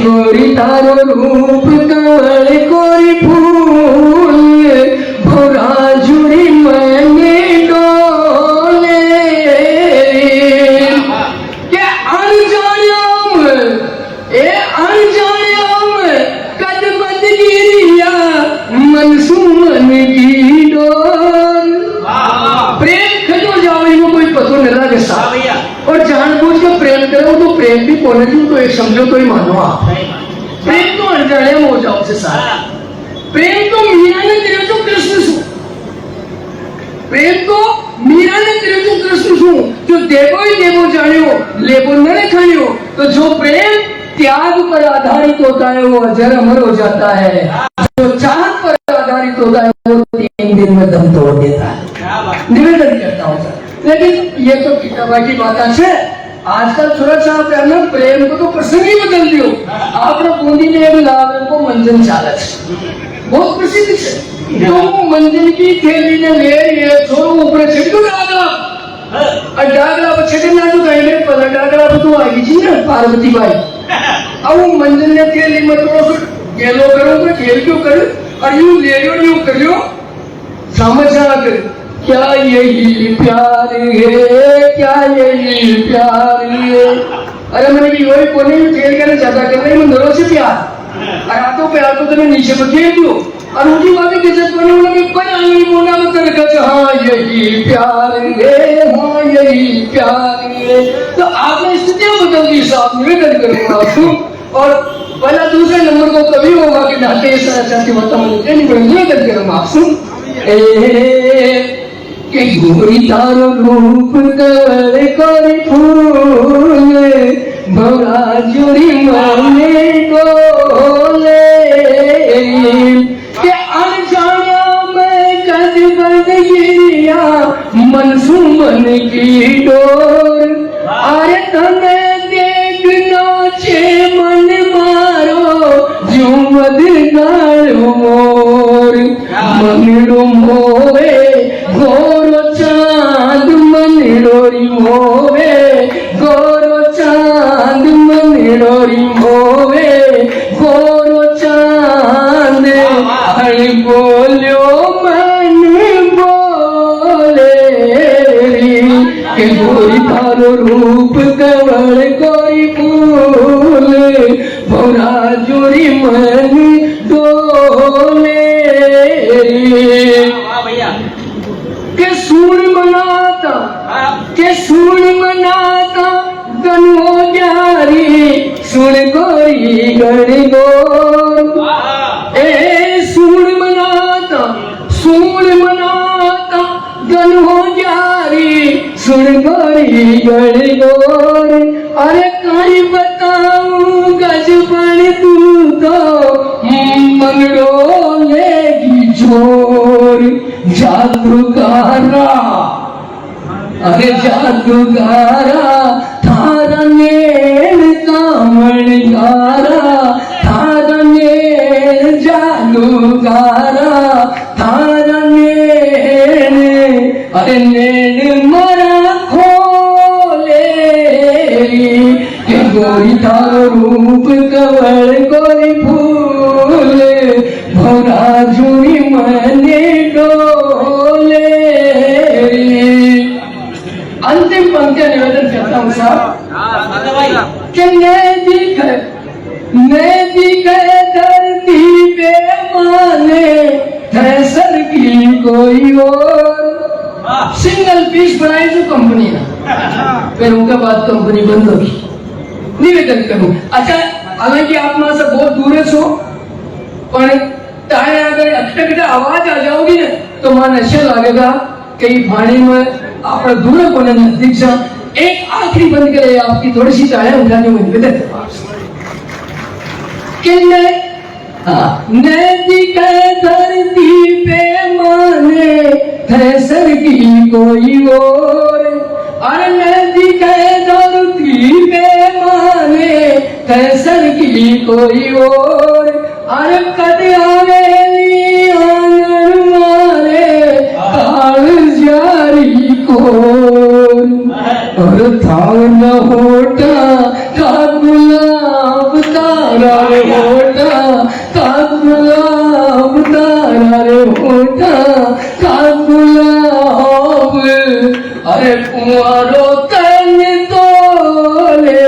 E: गोरी तारो रूप कमल कोरी फूल भौरा जुड़ी मैंने डोले क्या अनजानियम ए अनजानियम कद बदगिरिया मनसूमन की डोर प्रेम खजो जाओ इनको कोई पतो नहीं लगा सा और जानबूझ के प्रेम करो तो प्रेम भी पॉजिटिव तो एक समझो तो ही मानो आप प्रेम तो अनजानियम हो जाओ से सारा प्रेम तो मीरा ने तेरे जो कृष्ण सु प्रेम तो मीरा ने तेरे जो कृष्ण सु जो देवो ही देवो जानियो लेबो न खानियो तो जो प्रेम त्याग पर आधारित होता है वो अजर अमर हो जाता है जो चाहत पर आधारित होता है वो 3 दिन में दम तोड़ देता है निवेदन करता हूँ सर लेकिन ये तो किताबा की बात है आजकल थोड़ा सा करना प्रेम को तो प्रसंग ही बदल दियो आपने बूंदी में भी लाभ को मंजन चालक बहुत प्रसिद्ध है तो मंजन की थैली ने ले ये छोरो ऊपर छिटको डागला और डागला पर छिटक ना तो कहीं मेरे पलट डागला पर तो आएगी जी ना पार्वती बाई अब वो मंजन ने थैली में थोड़ा सा गेलो करो तो खेल क्यों कर और यूं ले लो यूं कर लो समझ आ कर क्या यही प्यार है क्या यही प्यार है अरे मैंने भी वही कोने में खेल कर ज्यादा कर रहे हैं मंदिरों से प्यार और हाथों पे हाथों तुम्हें नीचे बखेर दो और ऊँची बातें कैसे करने वाला कि कोई आंगली मोना मत कर कच हाँ यही प्यार है, हाँ यही प्यार है। तो आपने स्थितियाँ बदल दी साहब, निवेदन करूँगा आपको। और पहला दूसरे नंबर को कभी होगा कि ढाटे इस तरह चाहती होता मुझे नहीं बड़ा निवेदन करूँगा आपसे। के गोरी तारो रूप कवर कोरी फूले भौरा जोरी माने डोले के अनजाना में कद बद गिरिया मनसूमन की डोर अरे तने देख नाचे मन मारो जो मदगार मोर मनडो मोवे गोरो चांद मनडोरी मोवे गोरो चांद मनडोरी मोवे गोरो चांद हर बोलो मन बोले के गोरी थारो रूप कवल गोरी फूल भौरा जोरी मन डोले के सूर मनाता गनो जारी सुन गोरी गण गोर ए सूर मनाता गनो जारी सुन गोरी गण गोर अरे कहीं बताऊं गजबन तू तो मंगड़ो लेगी जोर जादूगारा अरे जादूगारा थारा नेर कामणगारा थारा नेर जादूगारा थारा नेर अरे नेर मरा खोले के गोरी थारो रूप कवल गोरी फूल भौरा जुड़ी मने डोले। अंतिम पंक्तियां निवेदन करता हूँ साहब कि मैं दिखे धरती पे माने फैसल की कोई और सिंगल पीस बनाई जो कंपनी ने फिर उनके बाद कंपनी बंद होगी। निवेदन करूं अच्छा हालांकि आप में से बहुत दूर है सो पर ताए अगर अटकटा आवाज आ जाओगी ना तो मन ऐसा लगेगा कहीं पानी में आप दूर कोने नजदीक से एक आखिरी बंद करे आपकी थोड़ी सी ताया उठाने में निवेदन नदी के धरती पे माने फैसल की कोई और अरे नदी के धरती पे माने फैसल की कोई और अरे कद आवेली आंगन मारे काल जारी को और थाव न होटा का गुलाब तारा रे होटा का गुलाब तारा रे होटा का गुलाब अरे कुंवारो तन तोले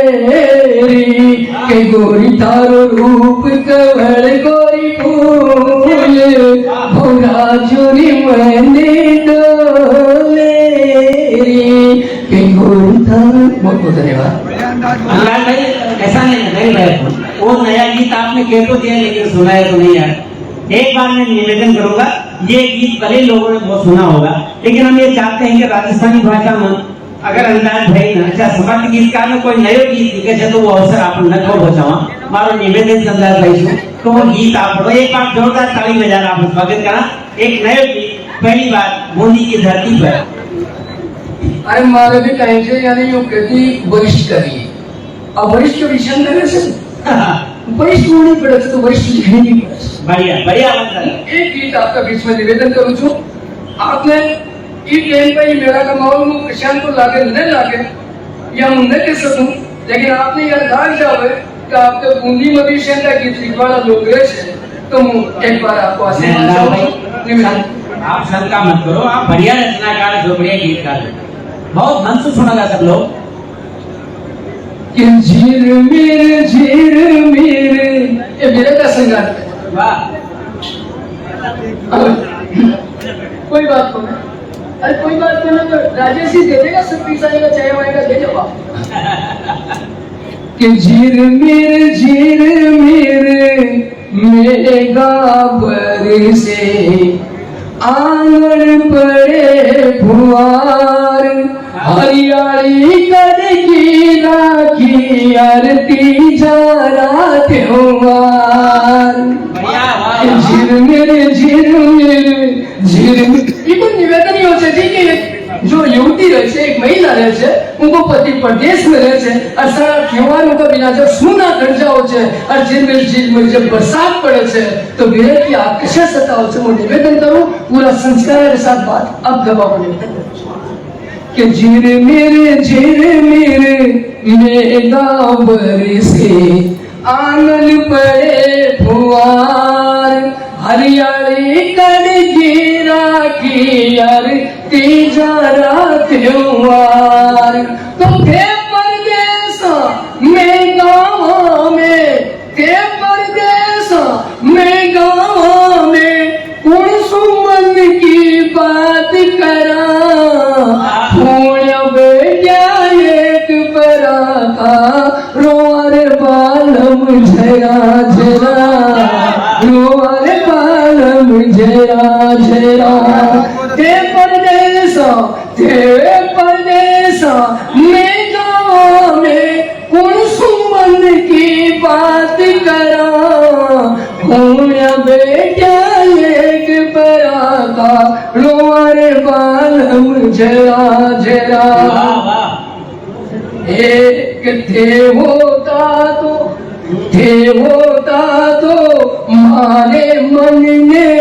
E: के गोरी थारो रूप कवल गोरी फूल भौरा जोरी मने डोले के गोरी थारो। बहुत बहुत धन्यवाद।
B: अनुराग भाई ऐसा नहीं है वो नया गीत आपने कह तो दिया लेकिन सुनाया तो नहीं यार। एक बार मैं निवेदन करूंगा ये गीत भले लोगों ने बहुत सुना होगा लेकिन हम ये चाहते हैं कि राजस्थानी भाषा में अगर अंदाज भाई ना अच्छा समर्थ गीतकार में कोई नयो गीत लिखे छे तो वो अवसर आप न को बचावा मारो निवेदन अंदाज भाई छू तो वो गीत आप पढ़ो। एक बार जोरदार ताली बजा आप स्वागत करा एक नयो गीत पहली बार बूंदी की धरती पर।
E: अरे मारे भी कहीं से यानी यो कहती वरिष्ठ करिए अब वरिष्ठ विषय करे से वरिष्ठ होने पड़े तो वरिष्ठ लिखने भी पड़े।
B: बढ़िया बढ़िया
E: एक गीत आपका बीच में निवेदन करूं छू आपने ई ट्रेन पे मेरा का माहौल में प्रशांत को लागे न लागे या हम न कह सकूं लेकिन आपने यह दाग जावे कि आपके बूंदी में भी शेंदा गीत लिखवाना लोग रहे है तो एक बार आपको
B: आप शंका मत करो आप बढ़िया रचनाकार जो बढ़िया गीतकार बहुत मन से सुना सब लोग
E: कि झिरमिर झिरमिर, ये मेरे का संगार है। कोई बात नहीं, अरे कोई बात नहीं, तो राजेश ही दे देगा, सब पीसा आएगा, चाय वाएगा दे जाओ कि झिरमिर झिरमिर मेघा बरसे, आंगन पड़े फुहार, हरियाली कड़की राखी आरती जारा त्योहार। झिरमिर झिरमिर झिरमिर, इनको निवेदन ही हो છે कि जो युवती रहे છે, एक महिला रहे છે, उनको पति प्रदेश में रहे છે, और सारा त्योहारों का बिना जब सूना कर जाओ છે, और झिरमिर जब बरसात पड़े છે, तो विरह की आग कैसे सताओ છે, वो निवेदन करूं, पूरा संस्कार के साथ बात अब गवाह निवेदन करूं कि झिरमिर झिरमिर मेघा बरसे, आंगन पड़े फुहार, हरियाली कड़की राखी आरती जारा त्योहार। तो थे परदेस में गाँव में, थे परदेस में गाँव में, कौन सुमन की बात करा, पुण्य बेटा एक परा का, रोअर बालम झरा झरा, रोअर बालम झरा झरा। ते परदेस में गाँव में, कौन सुमन की बात करा, पुण्य बेटा एक परा का, रोअर बालम झरा झरा। एक थे होता तो मारे मन में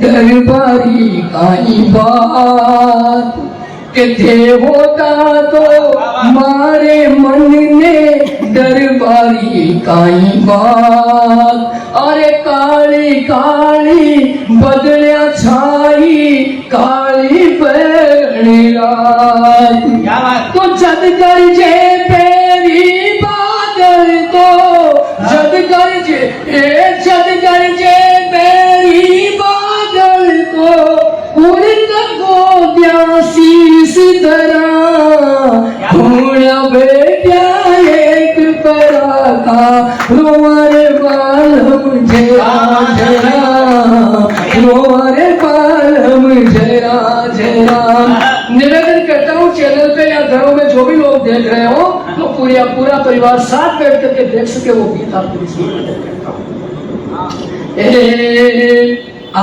E: दरबारी काई बात, के थे होता तो मारे मन में दरबारी काई बात। अरे काली काली बदलिया छाई, काली बरनी रात, तो जद गरजे पेरी बादल को, जद गरजे पेरी बादल को, उड़न को ब्यासीस धरा, पुण्य बेटा एक परा का, रोअर बालम झरा झरा, रोअर बालम झरा झरा। निवेदन करता हूँ चैनल पे या घरों में जो भी लोग देख रहे हो, तो पूरा परिवार साथ बैठ करके देख सके वो गीत आपको निवेदन करता हूँ। आ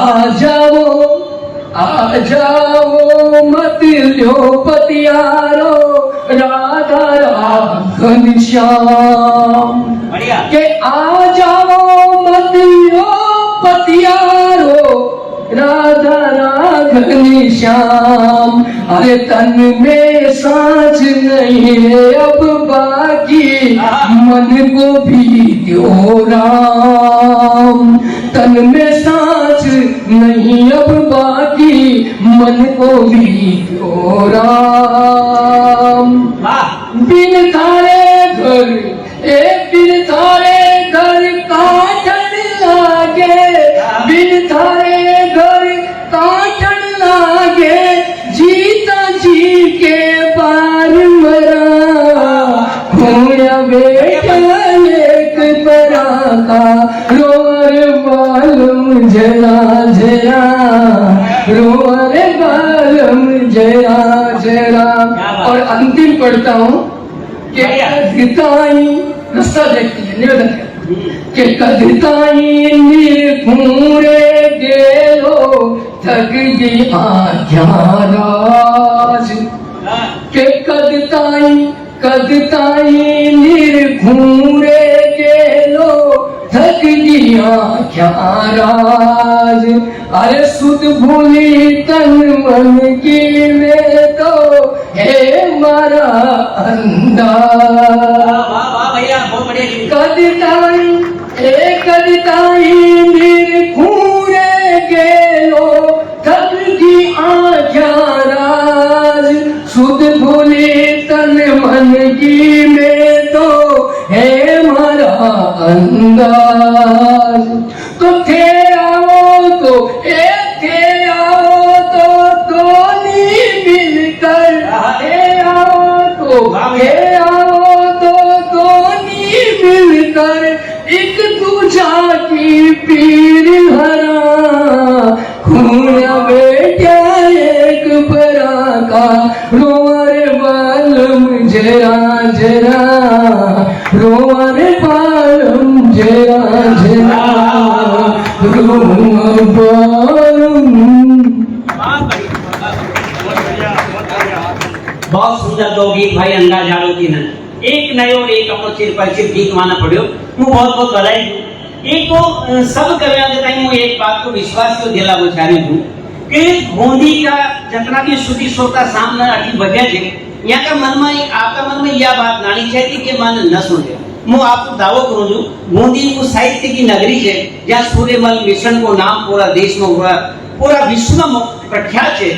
E: जाओ मत लो पतियारो, राधा राघन श्याम, के आ जाओ मत लो पतियारो, राधा राघन श्याम। अरे तन में सांस नहीं है अब बाकी, मन को भी दो राम, तन में सांस नहीं अब बाकी, मन को भी दो राम। बिन तारे घर बिन तारे घर काटन लागे, बिन तारे घर काटन लागे, जीता जी के बार मरा, खोया बेटा एक परा का, रोअर बालम झरा झरा, रोअर बालम झरा झरा। और अंतिम पढ़ता हूँ कि कदताई, रास्ता देखती है निवेदन के कदताई निर्घूरे गेलो, थक गई आज्ञा राज, के कदताई निर्घूरे गेलो, थक गया क्या राज। अरे सुध भूली तन मन की में तो है मारा अंदाज। कदताई निर्घूरे गेलो, थक गई आज्ञा राज, सुध भूली तन मन की में तो को हे आओ तो दोनी मिलकर एक दूजा की पीर हरा खून बेटा एक बरा का रोवर बालम जरा जरा रोवर बालम जरा जरा रोवर बालम।
B: बहुत सुंदर दो गीत भाई अंदाज आड़ो थी न एक नयो और एक अपनो चिर परिचित गीत माना पड़ियो मु बहुत बहुत बधाई दूं एक को सब करया देता हूं एक बात को विश्वास को दिला बोचारी दूं कि गोंदी का जितना भी श्रुति श्रोता सामने आटी बजा छे यहाँ का मन में आपका मन में यह बात नानी चाहिए कि मन न सुन ले मु आपको दावो करूं जो गोंदी को साहित्य की नगरी है जहाँ सूर्यमल मिशन को नाम पूरा देश में पूरा विश्व में प्रख्यात है।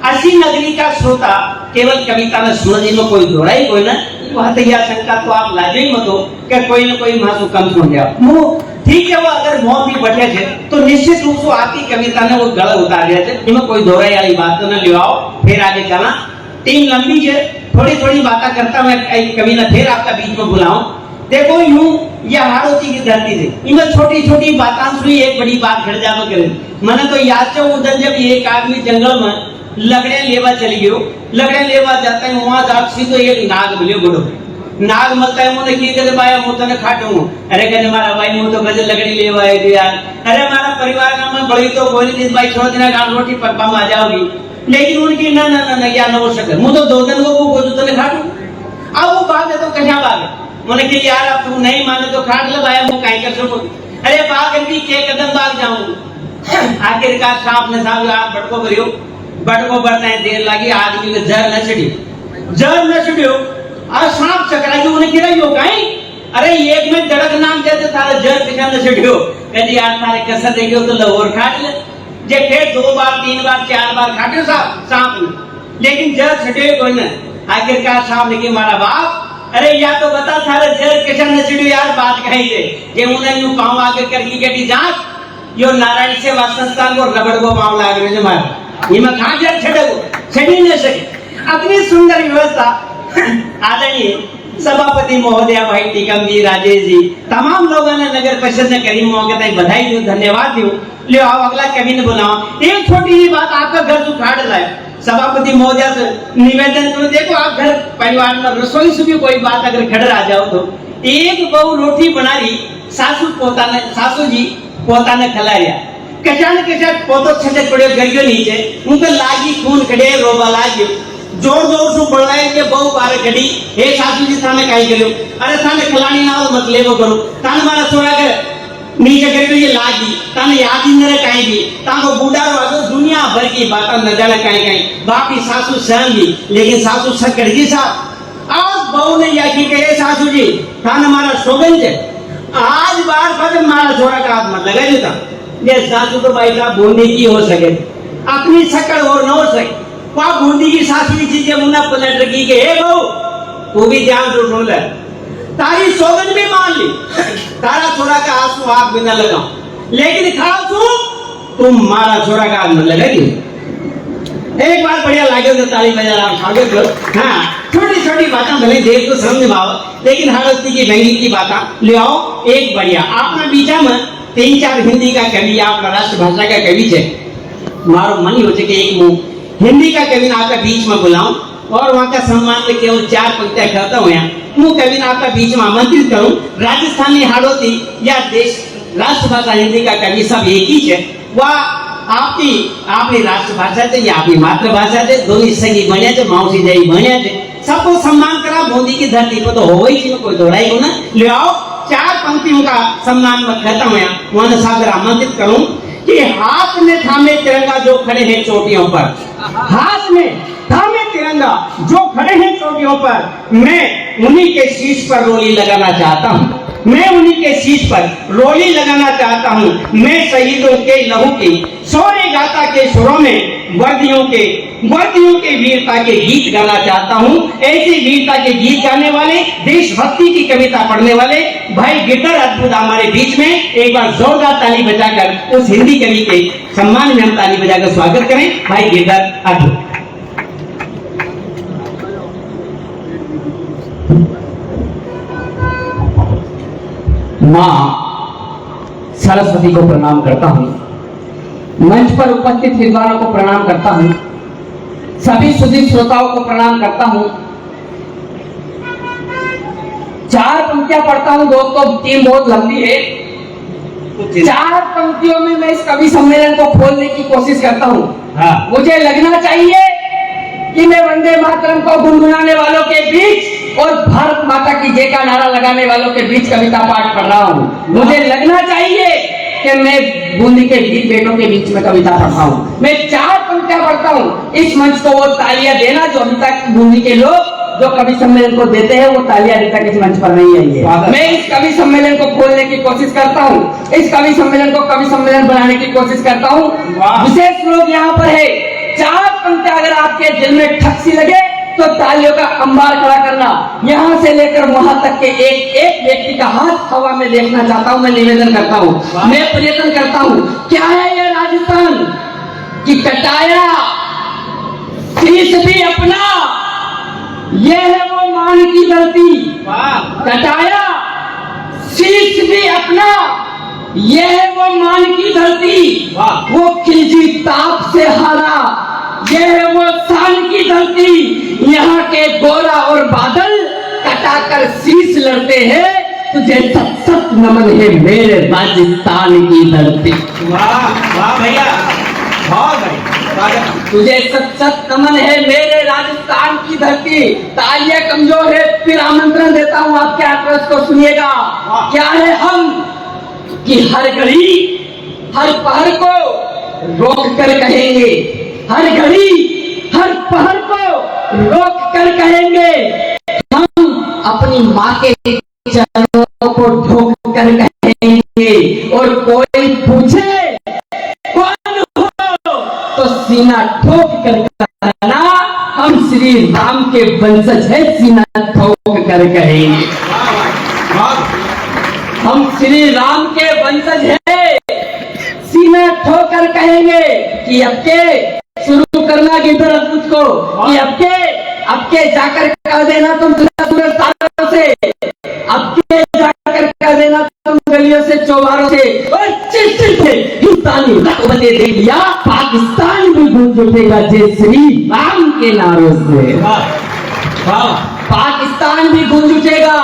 B: ऐसी नगरी का श्रोता केवल कविता में सुनने में कोई दोहराई कोई ना वह तैयार शंका तो आप लाजे ही मत हो कि कोई ना कोई मासू कम सुन गया मु ठीक है वो अगर मौत भी बैठे थे तो निश्चित रूप से आपकी कविता ने वो गला उतार दिया थे इनमें कोई दोहराई वाली बात तो न ले आओ फिर आगे चला टीम लंबी है थोड़ी थोड़ी बातें करता मैं कभी ना फिर आपका बीच में बुलाऊं देखो यूं यह हाड़ोती की धरती थी इनमें छोटी छोटी बातें सुनी एक बड़ी बात घट जावा करे मैंने तो याद से उधर जब एक आदमी जंगल में लकड़े लेवा चली गयो लकड़े लेवा जाता है वहां जाती तो एक नाग मिले बड़ो नाग मलता है मुझे की कहते भाई मुझ तो खाटू अरे कहते मारा भाई मुझ तो गजल लकड़ी लेवा है यार अरे हमारा परिवार का मैं बड़ी तो बोली थी भाई छोड़ देना गांव रोटी पप्पा में आ जाओगी लेकिन उनकी ना ना ना क्या न हो सके मुझे तो 2 दिन वो तो खाटू अब वो बात है तो कहाँ बात है मैंने कि यार अब तू नहीं माने तो खाट ले भाई वो काई कर सको अरे बाग भी के कदम बाग जाऊं आखिरकार सांप ने साहब आप बटको भरियो बटको बढ़ता है देर लगी आदमी में जर न छिड़ियो और सांप चकरा के उन्हें गिरा यो कहीं अरे एक में दड़क नाम देते थारे जर पिछा न छिड़ियो कहती यार थारे कसर देखियो तो लहोर खाट ले जे फिर 2 बार 3 बार 4 बार खाटे सांप ने लेकिन जर छिड़ियो कोई न आखिरकार सांप ने कि मारा बाप अरे या तो बता थारे जर किशन न छिड़ियो यार बात कही दे जे उन्हें यूं पांव आगे करके कहती जांच यो नारायण सेवा संस्थान को रबड़ को पांव लाग रहे मारा ये मैं कहां जर छड़ेगो छड़ी नहीं सके अपनी सुंदर व्यवस्था आदरणीय सभापति महोदय भाई टीकम जी राजेश जी तमाम लोगों ने नगर परिषद ने करी मौके तक बधाई दूं धन्यवाद दूं ले आओ अगला कभी न बुलाओ एक छोटी सी बात आपका घर उखाड़ लाए सभापति महोदय से निवेदन करो देखो आप घर परिवार में रसोई से भी कोई बात अगर खड़े आ जाओ तो एक बहू रोटी बना रही सासू जी पोता ने खिला रिया कचान के पोतो छटे पड़े गरियो नीचे उनके लागी खून खड़े रोबा लागियो जोर जोर से बोल रहे के बहु बार खड़ी हे सासू जी थाने काई करियो अरे थाने खिलानी ना हो मत लेवो करो ताने मारा सोया के नीचे करियो ये लागी ताने याद ही न काई भी ताको बूढ़ा रो दुनिया भर की बातें न जाने काई बाकी सासू सहन भी लेकिन सासू सकड़ जी साहब आज बहु ने या की कहे सासू जी थाने मारा सोगन जे आज बार पर मारा छोरा का हाथ मत लगा देता ये सासू तो भाई साहब बूंदी की हो सके अपनी शक्ल और न हो सके वह बूंदी की सासू की चीजें मुन्ना पलट रखी के हे बहू तू भी ध्यान से सुन ले तारी सौगन भी मान ली तारा छोरा का आंसू आग भी न लगाऊं लेकिन खाओ तुम मारा छोरा का आग न लगाई एक बार बढ़िया लागे तो ताली बजा रहा आगे तो हाँ छोटी छोटी बातें भले देख तो समझ में आओ लेकिन हरस्ती की महंगी की बातें ले आओ एक बढ़िया आपने बीचा में 3-4 हिंदी का कवि आपका राष्ट्रभाषा का कवि है मारो मन ही हो कि एक मुंह हिंदी का कवि आपका बीच में बुलाऊं और वहां का सम्मान में केवल 4 पंक्तियां करता हूं मुंह कवि आपका बीच में आमंत्रित करूं राजस्थानी हाड़ोती या देश राष्ट्रभाषा हिंदी का कवि सब एक ही है वह आपकी राष्ट्रभाषा है या आपकी मातृभाषा है दोनों सगी बनिया है मौसी जई बनिया है सबको सम्मान करा बूंदी की धरती पर तो हो ही कोई दोहराई को ना ले आओ 4 पंक्तियों का सम्मान में खत्म हुआ वहां सागर आमंत्रित करूं कि हाथ में थामे तिरंगा जो खड़े हैं चोटियों पर हाथ में थामे तिरंगा जो खड़े हैं चोटियों पर मैं उन्हीं के शीश पर रोली लगाना चाहता हूँ मैं उन्हीं के शीश पर रोली लगाना चाहता हूँ मैं शहीदों के लहू की शौर्य गाथा के सुरों में वर्दियों के वीरता के गीत गाना चाहता हूँ ऐसी वीरता के गीत गाने वाले देशभक्ति की कविता पढ़ने वाले भाई गिरधर अद्भुत हमारे बीच में एक बार जोरदार ताली बजाकर उस हिंदी कवि के सम्मान में हम ताली बजाकर स्वागत करें भाई गिरधर अद्भुत।
E: माँ सरस्वती को प्रणाम करता हूँ, मंच पर उपस्थित विद्वानों को प्रणाम करता हूँ, सभी सुधी श्रोताओं को प्रणाम करता हूँ। 4 पंक्तियां पढ़ता हूँ दोस्तों, टीम बहुत लंबी है। 4 पंक्तियों में मैं इस कवि सम्मेलन को खोलने की कोशिश करता हूँ। मुझे लगना चाहिए कि मैं वंदे मातरम को गुनगुनाने वालों के बीच और भारत माता की जय का नारा लगाने वालों के बीच कविता पाठ पढ़ रहा हूँ। मुझे लगना चाहिए कि मैं बूंदी के वीर बेटों के बीच में कविता पढ़ रहा हूँ। मैं 4 पंक्तियां पढ़ता हूँ। इस मंच को वो तालियां देना जो अभी तक बूंदी के लोग जो कवि सम्मेलन को देते हैं, वो तालियां अभी तक इस मंच पर नहीं आई है। मैं इस कवि सम्मेलन को खोलने की कोशिश करता हूँ, इस कवि सम्मेलन को कवि सम्मेलन बनाने की कोशिश करता हूँ। विशेष लोग यहाँ पर है। 4 पंक्तियां अगर आपके दिल में ठक सी लगे तो तालियों का अंबार खड़ा करना। यहाँ से लेकर वहां तक के एक एक व्यक्ति का हाथ हवा में देखना चाहता हूँ। मैं निवेदन करता हूँ, मैं प्रयत्न करता हूँ। क्या है ये राजस्थान की कटाया शीश भी अपना, ये है वो मान की धरती। कटाया शीश भी अपना, ये है वो मान की धरती। वो खिलजी ताप से हारा, ये है वो शान की धरती। यहाँ के गोरा और बादल कटाकर शीश लड़ते हैं। तुझे सत सत नमन है मेरे राजस्थान की धरती।
C: वाह भैया,
E: तुझे सत सत नमन है मेरे राजस्थान की धरती। तालियां कमजोर है, फिर आमंत्रण देता हूँ आपके आक्रोश को सुनिएगा। क्या है हम कि हर घड़ी हर पहर को रोक कर कहेंगे, हर घड़ी हर पहर को रोक कर कहेंगे, हम अपनी माँ के चरणों को ढोक कर कहेंगे। और कोई पूछे कौन हो तो सीना ठोक कर कहना, हम श्री राम के वंशज है, सीना ठोक कर कहेंगे। हम श्री राम के वंशज है, सीना ठोक कर कहेंगे। कि अब के शुरू करना गिरधर मुझको, कि अब के जाकर कह देना तुम सूरज तारों से, अब के जाकर कह देना तुम गलियों से चौबारों से। और चिट्ठी से हिंदुस्तानी रकबते दे लिया, पाकिस्तान भी गूंज उठेगा जय श्री राम के नारों से। पाकिस्तान भी गूंज उठेगा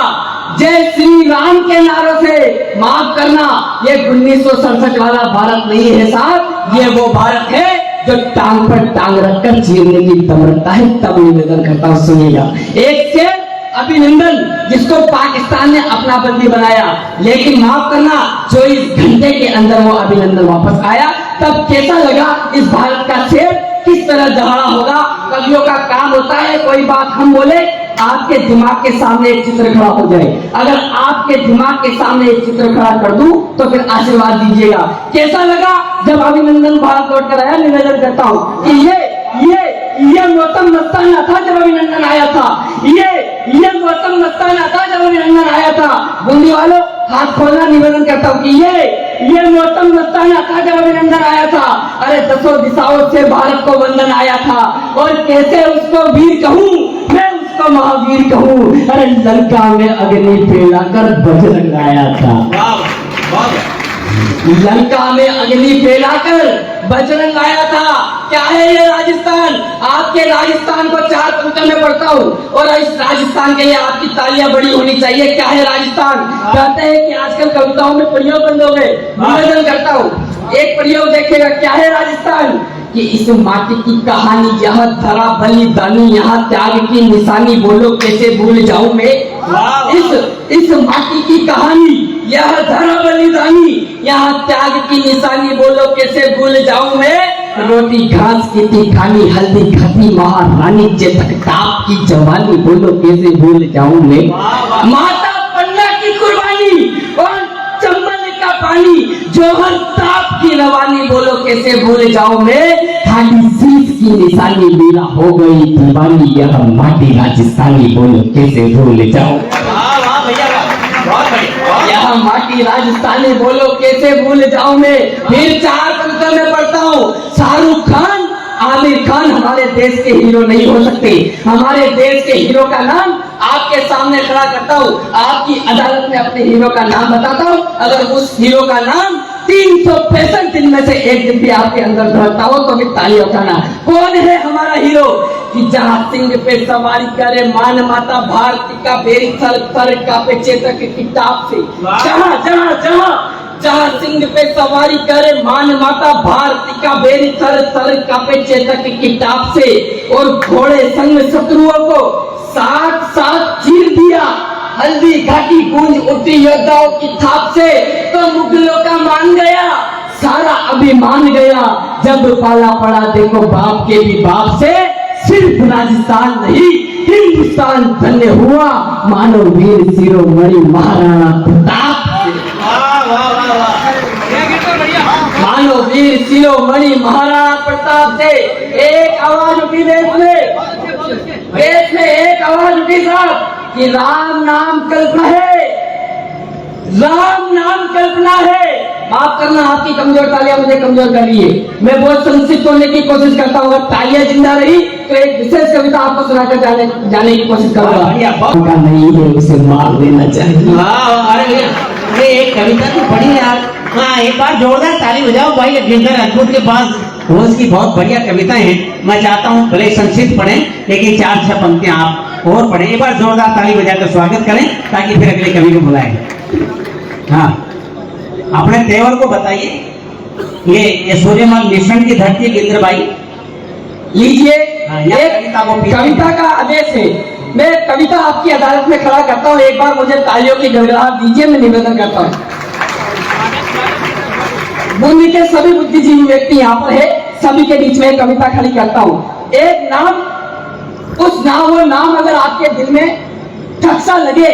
E: जय श्री राम के नारों से। माफ करना, ये 1967 वाला भारत नहीं है साहब, ये वो भारत है जो टांग पर टांग रखकर जीने की दम रखता है। तब निवेदन करता हूँ, सुनिएगा। एक से अभिनंदन जिसको पाकिस्तान ने अपना बंदी बनाया, लेकिन माफ करना 24 घंटे के अंदर वो अभिनंदन वापस आया। तब कैसा लगा इस भारत का शेर किस तरह दहाड़ा होगा। कवियों का काम होता है कोई बात हम बोले, आपके दिमाग के सामने एक चित्र खड़ा हो जाए। अगर आपके दिमाग के सामने एक चित्र खड़ा कर दूं तो फिर आशीर्वाद दीजिएगा। कैसा लगा जब अभिनंदन भारत लौट कर आया। निवेदन करता हूँ कि ये मौसम मस्ताना था जब अभिनंदन आया था, ये मौसम मस्ताना था जब अभिनंदन आया था। बूंदी वालों हाथ खोलना, निवेदन करता हूँ कि ये मौसम मस्ताना था जब अभिनंदन आया था। अरे 10 दिशाओं से भारत को वंदन आया था, और कैसे उसको वीर कहूँ, मैं उसको महावीर कहूँ। अरे लंका में अग्नि फैलाकर बजरंग आया था, लंका में अग्नि फैलाकर बजरंग आया था। क्या है ये राजस्थान? आपके राजस्थान को 4 पंक्तियों में पढ़ता हूँ, और इस राजस्थान के लिए आपकी तालियां बड़ी होनी चाहिए। क्या है राजस्थान? कहते हैं कि आजकल कविताओं में प्रयोग बंद हो गए। निवेदन करता हूँ, एक प्रयोग देखिएगा। क्या है राजस्थान? कि इस माटी की कहानी, यह धरा बलिदानी, यहाँ त्याग की निशानी, बोलो कैसे भूल जाऊं मैं। इस माटी की कहानी, यह धरा बलिदानी, यहाँ त्याग की निशानी, बोलो कैसे भूल जाऊं मैं। रोटी घास की थी खानी, हल्दी खती महारानी, चेतक ताप की जवानी, बोलो कैसे भूल जाऊं मैं। माता पन्ना की कुर्बानी और चंबल का पानी, जोहर ताप की रवानी, बोलो कैसे भूल जाऊं मैं। खाली शीश की निशानी, मेरा हो गई दीवानी, यह माटी राजस्थानी, बोलो कैसे भूल जाऊं। यह माटी राजस्थानी, बोलो कैसे भूल जाऊं मैं। फिर 4 पंक्तियों में पढ़ता हूँ। शाहरुख खान आमिर खान हमारे देश के हीरो नहीं हो सकते। हमारे देश के हीरो का नाम आपके सामने खड़ा करता हूँ, आपकी अदालत में अपने हीरो का नाम बताता हूँ। अगर उस हीरो का नाम 365 दिन में से एक दिन भी आपके अंदर धरता हो तो भी ताली उठाना। कौन है हमारा हीरो कि जहाँ सिंह पे सवारी करे मान माता भारती का बेरी थर थर कापे चेतक की किताब से। जहाँ जहाँ जहाँ जहाँ सिंह पे सवारी करे मान माता भारती का बेरी थर थर कापे चेतक की किताब से। और घोड़े संग शत्रुओं को साथ साथ चीर दिया, हल्दी घाटी गूंज उठी योद्धाओं की थाप से। तो मुगलों का मान गया सारा अभिमान गया, जब पाला पड़ा देखो बाप के भी बाप से। सिर्फ राजस्थान नहीं हिंदुस्तान धन्य हुआ, मानो वीर शिरोमणि महाराणा प्रताप से। मानो वीर शिरोमणि महाराणा प्रताप से। एक आवाज उठी देश में एक आवाज उठी साहब कि राम नाम कल्पना है, राम नाम कल्पना है। माफ करना आपकी कमजोर तालियां मुझे कमजोर कर रही है। मैं बहुत संक्षिप्त होने की कोशिश करता हूँ। अगर तालियां जिंदा रही तो एक विशेष कविता आपको सुनाकर जाने की कोशिश करूंगा। नहीं है उसे मार देना चाहिए।
B: अरे एक कविता तो पढ़ी यार। हाँ, एक बार जोरदार ताली बजाओ भाई। गिरधर राजपूत के पास रोज की बहुत बढ़िया कविताएं हैं। मैं चाहता हूँ भले संक्षिप्त पढ़ें लेकिन 4-6 पंक्तियां आप और पढ़ें। एक बार जोरदार ताली बजाकर स्वागत करें ताकि फिर अगले कवि को बुलाएं। हाँ, अपने तेवर को बताइए। ये सूर्यमल मिश्रण की धरती गिरधर भाई
E: लीजिए।
B: एक
E: कविता का आदेश है। मैं कविता आपकी अदालत में खड़ा करता हूँ। एक बार मुझे तालियों की गड़गड़ाहट दीजिए। मैं निवेदन करता हूँ। बूंदी के सभी बुद्धिजीवी व्यक्ति यहाँ पर है, सभी के बीच में कविता खड़ी करता हूँ। एक नाम, उस नाम वो नाम अगर आपके दिल में ठक्सा लगे,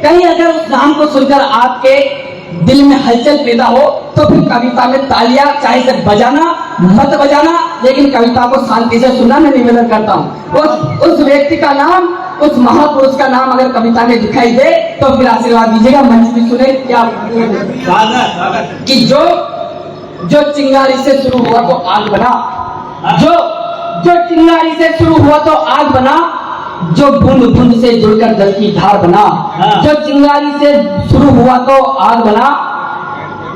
E: कहीं अगर उस नाम को सुनकर आपके दिल में हलचल पैदा हो तो फिर कविता में तालियां चाहे से बजाना मत बजाना, लेकिन कविता को शांति से सुनना मैं निवेदन करता हूँ। उस व्यक्ति का नाम, उस महापुरुष का नाम अगर कविता में दिखाई दे तो फिर आशीर्वाद दीजिएगा। मंच भी सुने क्या कि जो चिंगारी से शुरू हुआ तो आग बना, जो चिंगारी से शुरू हुआ तो आग बना, जो बूंद बूंद से जुड़कर जल की धार बना। जो चिंगारी से शुरू हुआ तो आग बना,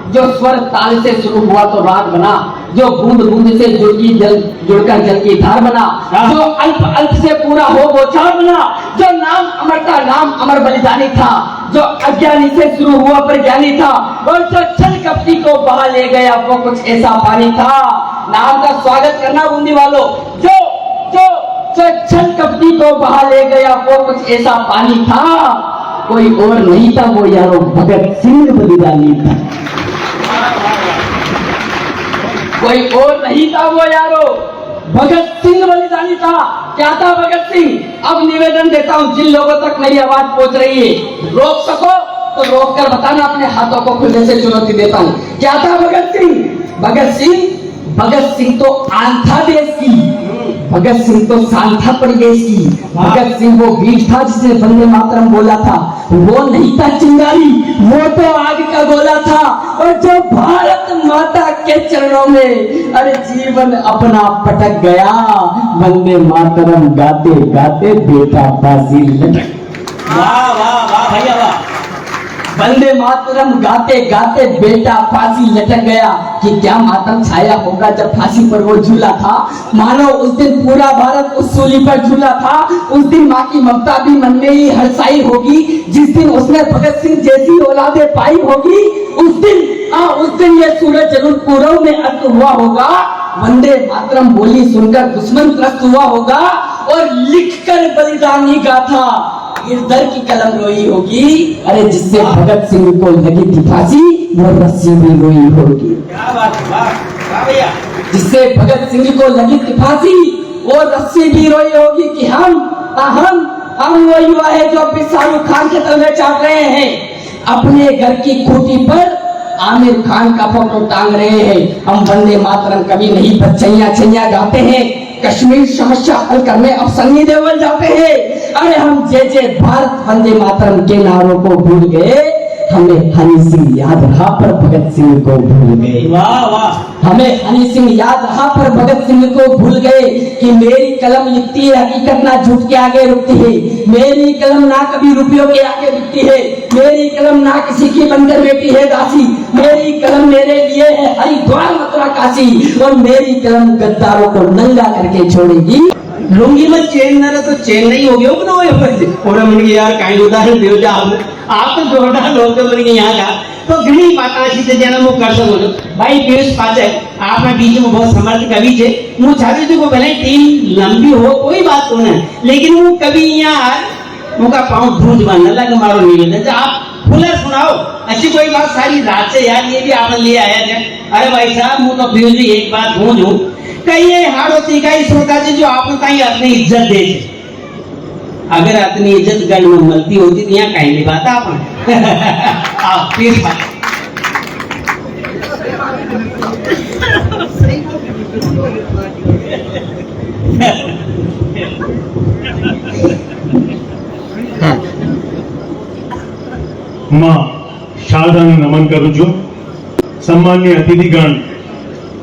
E: जो स्वर ताल से शुरू हुआ तो राग बना, जो बूंद बूंद से जुड़कर जल की धार बना, जो अल्प अल्प से पूरा हो वो चार बना, जो नाम अमर का नाम अमर बलिदानी था, जो अज्ञानी से शुरू हुआ पर ज्ञानी था, और जो छल कपटी को बहा ले गया वो कुछ ऐसा पानी था। नाम का स्वागत करना बूंदी वालों। जो छल कपटी को बहा ले गया वो कुछ ऐसा पानी था, कोई और नहीं था वो यारो भगत सिंह बलिदानी था। कोई और नहीं था वो यारो भगत सिंह बलिदानी था। क्या था भगत सिंह? अब निवेदन देता हूँ, जिन लोगों तक मेरी आवाज पहुंच रही है, रोक सको तो रोक कर बताना। अपने हाथों को खुलने से चुनौती देता हूँ। क्या था भगत सिंह? भगत सिंह तो आन था देश की, भगत सिंह तो शान था परिवेश की। भगत सिंह वो वीर था जिसने वंदे मातरम बोला था। वो नहीं था चिंगारी, वो तो आग का गोला था। और जो भारत माता के चरणों में अरे जीवन अपना पटक गया, वंदे मातरम गाते गाते बेटा फांसी लटक।
B: वाह वाह वाह भैया वाह।
E: वंदे मातरम गाते गाते बेटा फांसी लटक गया। कि क्या मातम छाया होगा जब फांसी पर वो झूला था। मानो उस दिन पूरा भारत उस सूली पर झूला था। उस दिन माँ की ममता भी मन में ही हर्षाई होगी, जिस दिन उसने भगत सिंह जैसी औलादे पाई होगी। उस दिन ये सूरज जरूर पूरब में अस्त हुआ होगा। वंदे मातरम बोली सुनकर दुश्मन त्रस्त हुआ होगा, और लिखकर बलिदानी गाथा गिरधर की कलम रोई होगी। अरे जिससे भगत सिंह को लगी थी फांसी, वो रस्सी भी रोई होगी।
B: क्या बात है, वाह भैया।
E: जिससे भगत सिंह को लगी थी फांसी, वो रस्सी भी रोई होगी कि हम वो युवा है जो अभी शाहरुख खान के तलवे चाट रहे हैं। अपने घर की खूंटी पर आमिर खान का फोटो टांग रहे हैं। हम वंदे मातरम कभी नहीं पर छैया गाते हैं। कश्मीर समस्या हल करने अब सन्नी देओल जाते हैं। अरे हम जय जय भारत वंदे मातरम के नारों को भूल गए।
F: हमें हनी सिंह याद रहा पर भगत सिंह को भूल गए।
B: वाह वाह।
F: हमें हनी सिंह याद रहा पर भगत सिंह को भूल गए कि मेरी कलम लिखती है हकीकत ना झूठ के आगे रुकती है, मेरी कलम ना कभी रुपयों के आगे बिकती है, मेरी कलम ना किसी की बनकर बेटी है दासी, मेरी कलम मेरे लिए है हरिद्वार मथुरा काशी, और मेरी कलम गद्दारों को नंगा करके छोड़ेगी।
B: लुंगी में चेन न रहे तो चेन नहीं हो गया ना और मन के यार कहीं उदाहरण दो जा आप तो जोरदार लोग तो मन के यहाँ का तो घनी बात ऐसी थे जना मुँह कर सको भाई पीयूष पाठक आपने बीच में बहुत समर्थ कवि थे मुँह चाहते थे को भले टीम लंबी हो कोई बात तो नहीं, लेकिन वो कभी यार मुँह का पाँव धूज बनने लगे मारो निवेदन आप फुलर सुनाओ अच्छी कोई बात सारी रात से यार ये भी आपने ले आया थे। अरे भाई साहब मुँह तो पीयूष जी एक बात गूंजू कई हाड़ोती का श्रोता जी जो आपने ताई अपनी इज्जत दे अगर अपनी इज्जत गढ़ में मलती होती तो यहाँ कहीं नहीं बात आप फिर
G: मां शारदा ने नमन करूं जो सम्मान्य अतिथिगण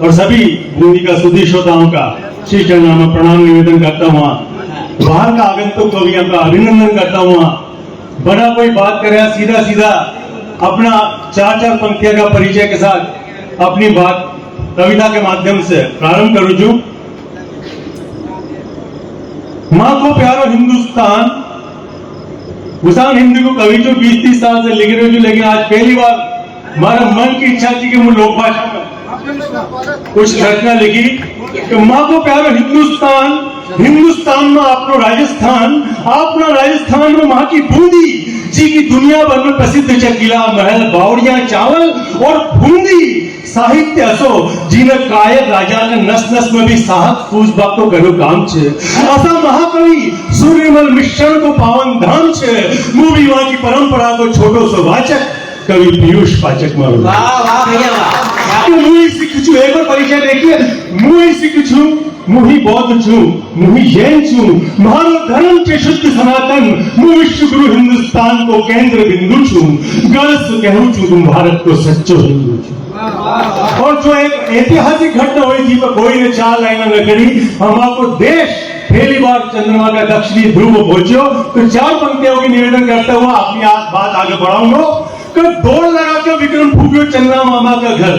G: और सभी बूंदी का सुधी श्रोताओं का श्री चरणों में प्रणाम निवेदन करता हुआ बाहर का आगंतुक कवियों का अभिनंदन करता हुआ बड़ा कोई बात करे सीधा सीधा अपना चार पंक्तियों का परिचय के साथ अपनी बात कविता के माध्यम से प्रारंभ करूं जो मां को प्यारो हिंदुस्तान गुसान हिंदी को कवि जो 20-30 साल से लिख रहे हो, लेकिन आज पहली बार हमारा मन की इच्छा थी कि मैं लोक भाषा में कुछ रचना लिखी कि माँ को प्यारो हिंदुस्तान, हिंदुस्तान में अपनो राजस्थान, अपना राजस्थान में माँ की बूंदी जी की दुनिया भर में प्रसिद्ध किला महल बावड़िया चावल और बूंदी साहित्य असो जिन्हें कायक राजा के नस नस में भी साहस फूस बात तो करो काम छे असा महाकवि सूर्यमल मिश्रण को पावन धाम छे मूवी वहां की परंपरा को छोटो सो वाचक कवि पीयूष पाचक मारो
B: वाह वाह भैया वाह।
G: मुही सिख छु एक बार परिचय देखिए मुही सिख छु मुही बौद्ध छु मुही जैन छु मारो धर्म के शुद्ध सनातन मु विश्व गुरु हिंदुस्तान को केंद्र बिंदु छु गर्व कहूं छु तुम भारत को सच्चो हिंदू छु। और जो एक ऐतिहासिक घटना हुई थी पर कोई ने 4 लाइनें न करी हमारे देश पहली बार चंद्रमा का दक्षिणी ध्रुव पहुंचो तो 4 पंक्तियों की निवेदन करता हुआ अपनी बात आगे बढ़ाऊंगा कि दौड़ लगा के विक्रम फूकियो चंद्रा मामा का घर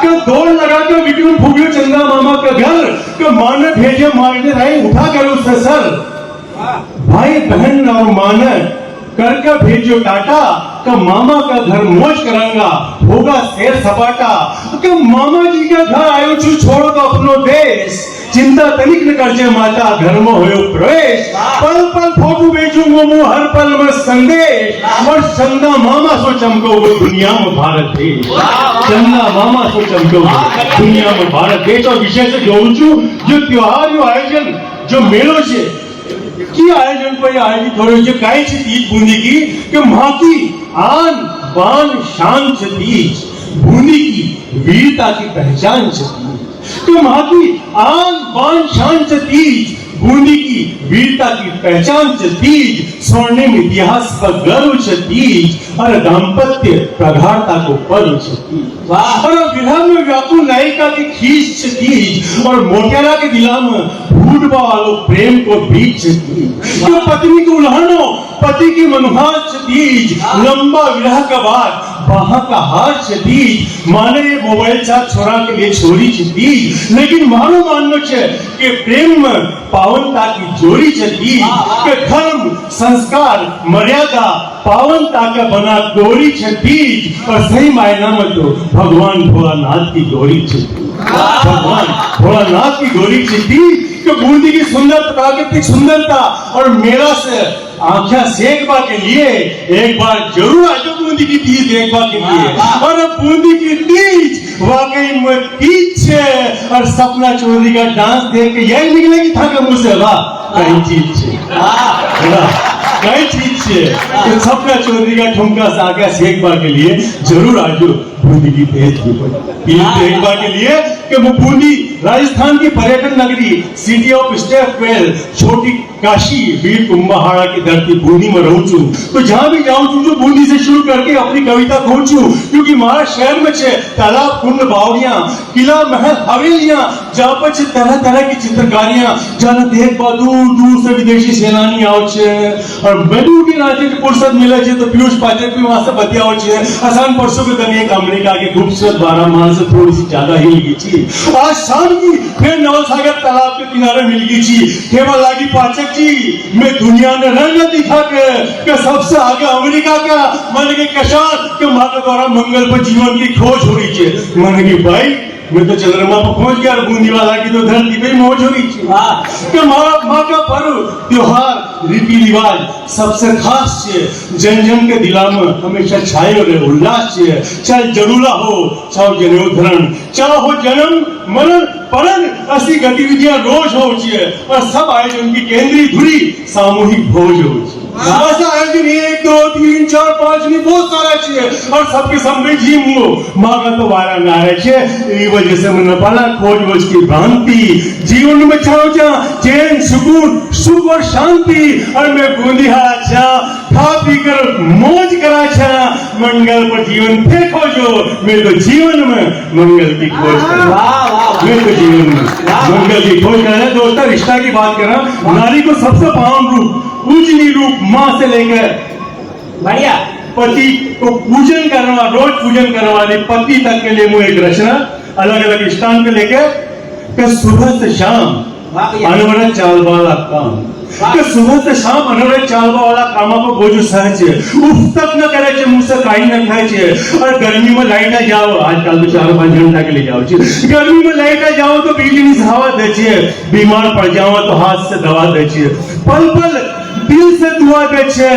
G: कि दौड़ लगा के विक्रम फूकियो चंद्रा मामा का घर कि माँ ने भेजे मारने रहे उठा कर उससे सर भाई बहन और माँ ने करके भेजो टाटा का मामा का घर मौज करांगा होगा शेर सपाटा कि मामा जी का घर आयो छु छोड़ दो अपनो देश चिंता तनिक न करजे माता घर में होयो प्रवेश पल पल फोटो भेजूंगा मु हर पल में संदेश और चंदा मामा सो चमको वो दुनिया में भारत देश चंदा मामा सो चमको दुनिया में भारत देश और विशेष से जोड़ू छु जो त्योहार जो आयोजन जो मेलो छे की आयोजन को आयोजित हो रही है काई छे तीज बूंदी की कि मां की आन बान शान छे तीज बूंदी की वीरता की पहचान छे तो मां की आन बान शान छे तीज बूंदी की वीरता की पहचान छे तीज स्वर्णिम इतिहास पर गर्व छे तीज और दाम्पत्य प्रगाढ़ता को पर्व छे तीज और विरह में व्याकुल नायिका की खींच छे तीज और मोटेरा के दिला में भूडबा वालों प्रेम को बीच छे तीज जो पत्नी को उल्हानो पति की मनोहार छे तीज लंबा विरह का बाद बाहा का हार छे तीज माने मोबाइल चार्ज छोरा के लिए छोरी छे तीज लेकिन मारो माननो छे कि प्रेम में पावनता की जोड़ी छे तीज के धर्म संस्कार मर्यादा पावनता का बना गोरी छे तीज और सही मायना में तो भगवान भोलानाथ की गोरी छे भगवान भोलानाथ की गोरी छे तीज कि बूंदी की सुंदर प्राकृतिक सुंदरता और मेला से आंखें सेकवा के लिए एक बार जरूर आजो बूंदी की तीज देखवा के लिए और बूंदी की तीज वाकई में तीज है और सपना चौधरी का डांस देख के यही निकलेगी था कि मुझसे वाह कहीं चीज कई चीज से तो सपना चौधरी का ठुमका सागा सेकवा के लिए जरूर आजो बूंदी की तीज देखवा के लिए कि वो बूंदी राजस्थान की पर्यटन नगरी सिटी ऑफ स्टेप वेल छोटी काशी वीर कुंभहाड़ा की धरती बूंदी में रहूं छू तो जहां भी जाऊं छू जो बूंदी से शुरू करके अपनी कविता कहूं छू क्योंकि हमारा शहर में छे तालाब कुंड बावड़ियां किला महल हवेलियां जहां पर छे तरह तरह की चित्रकारियां जहां देख पा दूर दूर से विदेशी सेनानी आओ छे और बडू की राज्य की फुर्सत मिले छे तो पीयूष पाठक भी वहां से बतियाओ छे आसान परसों के दिन एक अमेरिका के खूबसूरत 12 माल से थोड़ी सी ज्यादा हिल गई थी आज शाम की फिर नवसागर तालाब के किनारे मिल गई थी केवल लागी पाठक जी मैं दुनिया ने रंग दिखा के सबसे आगे अमेरिका का मन के कशार के माँ के द्वारा मंगल पर जीवन की खोज हो रही है मन की भाई मैं तो चंद्रमा पर पहुंच गया और बूंदी वाला की तो धरती पे मौज हो रही थी कि माँ का पर्व त्योहार रीति रिवाज सबसे खास है जन जन के दिला में हमेशा छायो रहे उल्लास है चाहे जरूला हो चाहे जनेउधरण चाहे हो जन्म मरण परन ऐसी गतिविधियां रोज हो और सब आयोजन की केंद्रीय धुरी सामूहिक भोज हो ऐसा आयोजन 1 2 3 4 5 नहीं बहुत सारा चाहिए और सबके सामने जीवो माँ का तो वारा नारे छे वजह से मन पाला खोज वोज की भ्रांति जीवन में छाओ जा चैन सुकून सुख और शांति और मैं बूंदीहारा छा खा पी कर मौज करा छा मंगल पर जीवन थे खोजो मैं तो जीवन में मंगल की खोज करा मैं तो जीवन में मंगल की खोज करा दोस्तों रिश्ता की बात कर रहा नारी को सबसे पावन रूप पूजनी रूप माँ से लेकर
B: बढ़िया
G: पति को पूजन करने वाला रोज पूजन करने वाले पति तक के लिए मुझे एक रचना अलग अलग स्थान पे लेकर सुबह से शाम अनवरत चाल वाला काम कि सुबह से शाम अनवरत चाल वाला काम को बोझ सहज उफ तक न करे छे मुंह से काई न खाए छे और गर्मी में लाइट आ जाओ आजकल तो 4-5 घंटा के लिए जाओ छे गर्मी में लाइट आ जाओ तो बिजली से हवा दे छे बीमार पड़ जाओ तो हाथ से दवा दे छे पल पल दिल से दुआ दे छे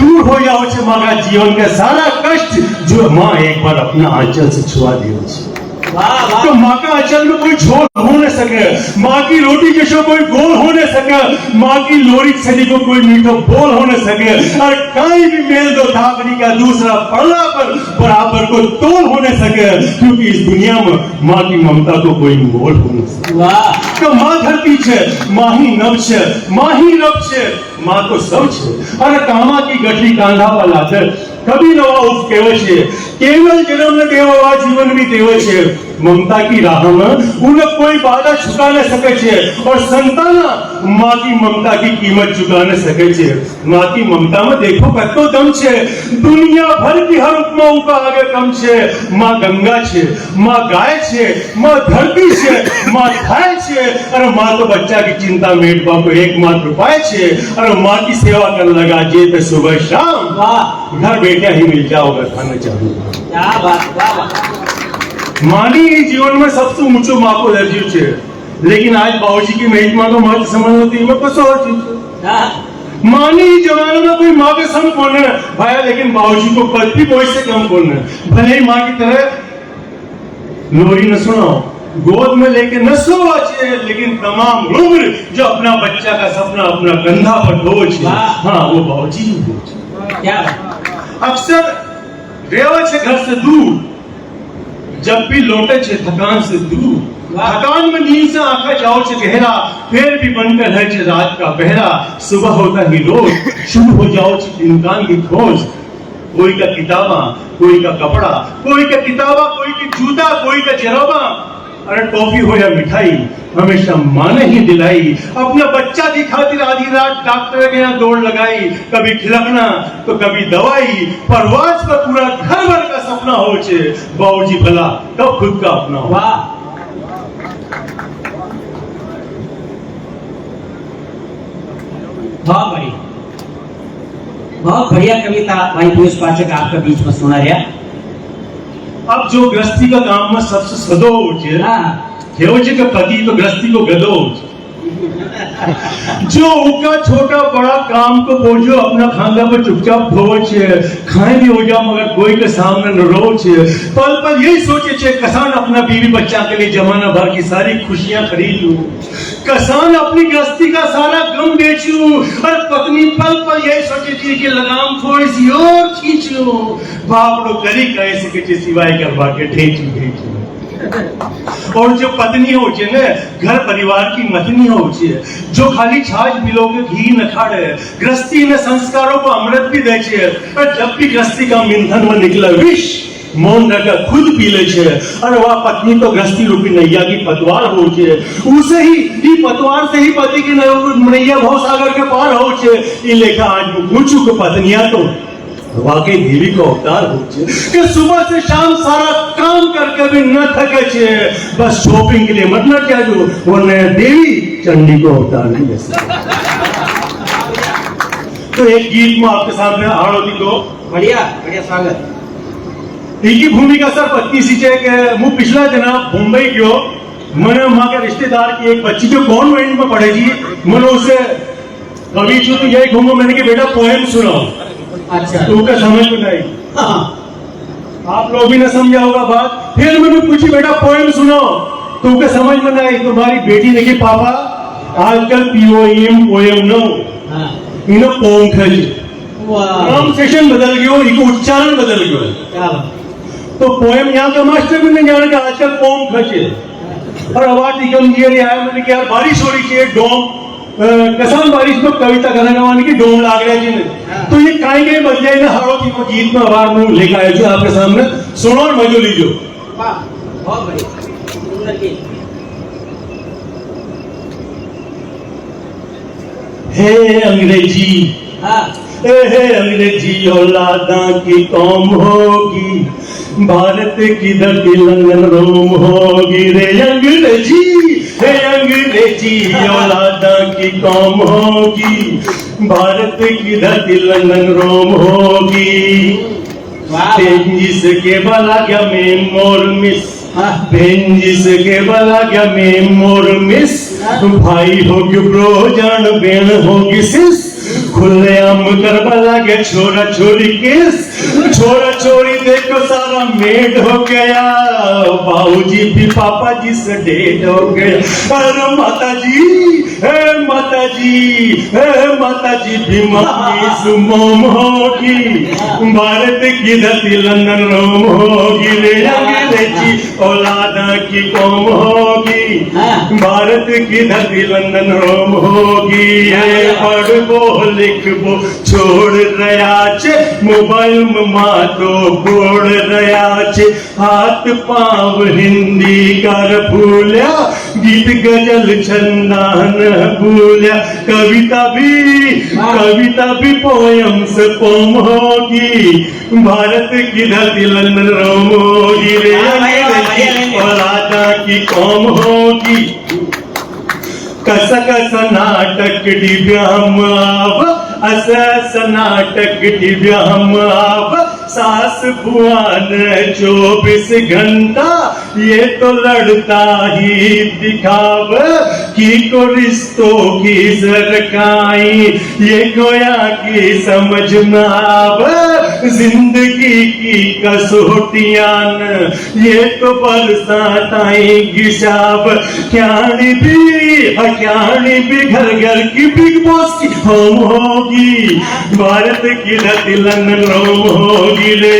G: दूर हो जाओ छे माँ का जीवन के सारा कष्ट जो माँ एक बार अपना आंचल से छुआ दियो छे तो माँ का आंचल में कोई झोल हो न सके माँ की रोटी के शो कोई गोल हो न सके माँ की लोरी छली को कोई मीठो बोल हो न सके और कहीं भी मेल दो धाकनी का दूसरा पल्ला पर बराबर को तोल हो न सके क्योंकि इस दुनिया में माँ की ममता को कोई मोल हो न सके तो माँ धरती छे माँ ही नव छे माँ ही रब छे माँ तो सब छे और कामा की गठरी कांधा पर लाकर कभी नवा उप केवल छे केवल जन्म न देवा जीवन भी देव छे ममता की राह में उन्हें कोई बाधा चुका न सके छे और संताना माँ की ममता की कीमत चुका न सके छे माँ की ममता में देखो कतो दम छे दुनिया भर की हर उपमा का आगे कम छे माँ गंगा छे माँ गाय छे माँ धरती छे माँ खाए छे और माँ तो बच्चा की चिंता मेटवा को एकमात्र उपाय छे और माँ की सेवा कर लगा जे पे सुबह शाम घर बैठे ही मिल जाओगे खाना चाहूंगा
B: क्या बात
G: मानी जीवन में सबसे ऊंचो माँ को दर्जो छे लेकिन आज बाबूजी की महिमा को महत्व समझ होती है कसो और चीज मानी जमाने में कोई माँ के सम कौन है भाई लेकिन बाबूजी को पद भी कोई से कम कौन है भले ही माँ की तरह लोरी न सुनाओ गोद में लेके न सोवा चाहिए लेकिन तमाम उम्र जो अपना बच्चा का सपना अपना कंधा पर ढोल हाँ वो बाबूजी
B: क्या
G: अक्सर रेवा छे घर से दूर जब भी लौटे छे थकान से दूर थकान में नींद से आंखें जाओ छे गहरा फिर भी बनकर है छे रात का पहरा सुबह होता ही रोज शुरू हो जाओ छे इंसान की खोज कोई का किताबा कोई का कपड़ा कोई का किताबा कोई की जूता कोई का जराबा अरे टॉफी हो या मिठाई हमेशा माँ ने ही दिलाई अपना बच्चा की खातिर आधी रात डॉक्टर के यहाँ दौड़ लगाई कभी खिलकना तो कभी दवाई परवाज पर पूरा घर भर का सपना हो छे बाबूजी भला तब खुद का अपना हो
B: बहुत बढ़िया कविता भाई पीयूष पाठक आपका बीच में सुना रहा
G: अब जो गृहस्थी का काम में सबसे सदो होचे के पति तो गृहस्थी को गदो जो उनका छोटा बड़ा काम को बोझो अपना खांगा पर चुपचाप धोवे छे खाए भी हो जाओ मगर कोई के सामने न रो छे पल पल यही सोचे छे कसान अपना बीवी बच्चा के लिए जमाना भर की सारी खुशियां खरीद लूं कसान अपनी गृहस्थी का सारा गम बेचूं और पत्नी पल पल यही सोचे थी कि लगाम थोड़ी सी और खींच लूं बाप रो करी कैसे के सिवाय करवा के ठेची और जो पत्नी हो ने घर परिवार की मतनी हो जो खाली छाछ मिलो के घी न खाड़े गृहस्थी ने संस्कारों को अमृत भी दे और जब भी गृहस्थी का मिंथन में निकले विष मौन रखकर खुद पी ले और वह पत्नी तो गृहस्थी रूपी नैया की पतवार हो उसे ही पतवार से ही पति की नैया भव सागर के पार हो ये लेखा आज पूछू के पत्नियां तो वाकई देवी का अवतार हो कि सुबह से शाम सारा काम करके भी न थके बस शॉपिंग के लिए मतलब क्या जो वो नया देवी चंडी को अवतार नहीं दे तो एक गीत में आपके सामने आड़ोती को
B: बढ़िया बढ़िया स्वागत
G: की भूमिका सर पत्नी सी के मुझ पिछला जना मुंबई गयो मैंने वहां के रिश्तेदार की एक बच्ची जो कॉन्वेंट में पढ़ेगी मैंने उसे कवि छू तो यही घूमो मैंने कि बेटा पोएम सुनाओ
B: अच्छा
G: तो क्या समझ में नहीं आप लोग भी ना समझा होगा बात फिर मैंने पूछी बेटा पोएम सुनाओ तो क्या समझ में नहीं तुम्हारी बेटी ने कि पापा आजकल पीओएम पोएम नो इन्हें पोम खज प्रोनाउंसिएशन बदल गयो इनको उच्चारण बदल गयो तो पोएम यहाँ का मास्टर भी नहीं जाने का आजकल पोम खचे और आवाज निकल जी आया मैंने कि यार बारिश हो रही चाहिए डोम कसम बारिश में कविता करने की डोम लाग रहा जी तो ये काई गए बन जाए ना हारो थी वो गीत में आवाज में लेकर आए थे आपके सामने सुनो और मजो लीजिए
B: बहुत बढ़िया सुंदर गीत
G: हे अंग्रेजी
B: हाँ
G: हे अंग्रेजी औलादा की कौम होगी भारत की धरती लंदन रोम होगी रे अंग्रेजी हे अंग्रेजी औलादा की कौम होगी भारत की धरती लंदन रोम होगी बेंजिस के बला क्या में मोर मिस बेंजिस के बला क्या में मोर मिस भाई होगी ब्रो जान बेन होगी सिस खुलेआम करबला के छोरा छोरी किस छोरा छोरी देखो सारा मेड हो गया बाबूजी भी पापा जी से डेट हो गया अरे माता जी भी मम्मी सुमोम होगी भारत की धरती लंदन रोम होगी रे अंग्रेजी औलादा की कौम होगी भारत की धरती लंदन रोम होगी पढ़बो लिखबो छोड़ रहा छे मोबाइल में मातो बोड़ रहा छे हाथ पाव हिंदी कर भूलिया गीत गजल छंदान भूलिया कविता भी पोयम से पोम होगी भारत की धरती लंदन रोम होगी रे अंग्रेजी औलादा की कौम होगी कस कस नाटक दिव्याम आव अस नाटक दिव्याम आव सास बुआन 24 घंटा ये तो लड़ता ही दिखाव की को रिश्तों की सरकाई ये गोया की समझ में आव जिंदगी की कसौटियान ये तो बरसात आई गिशाब क्याणी भी घर घर की बिग बॉस की होम होगी भारत की धरती लंदन रोम होगी रे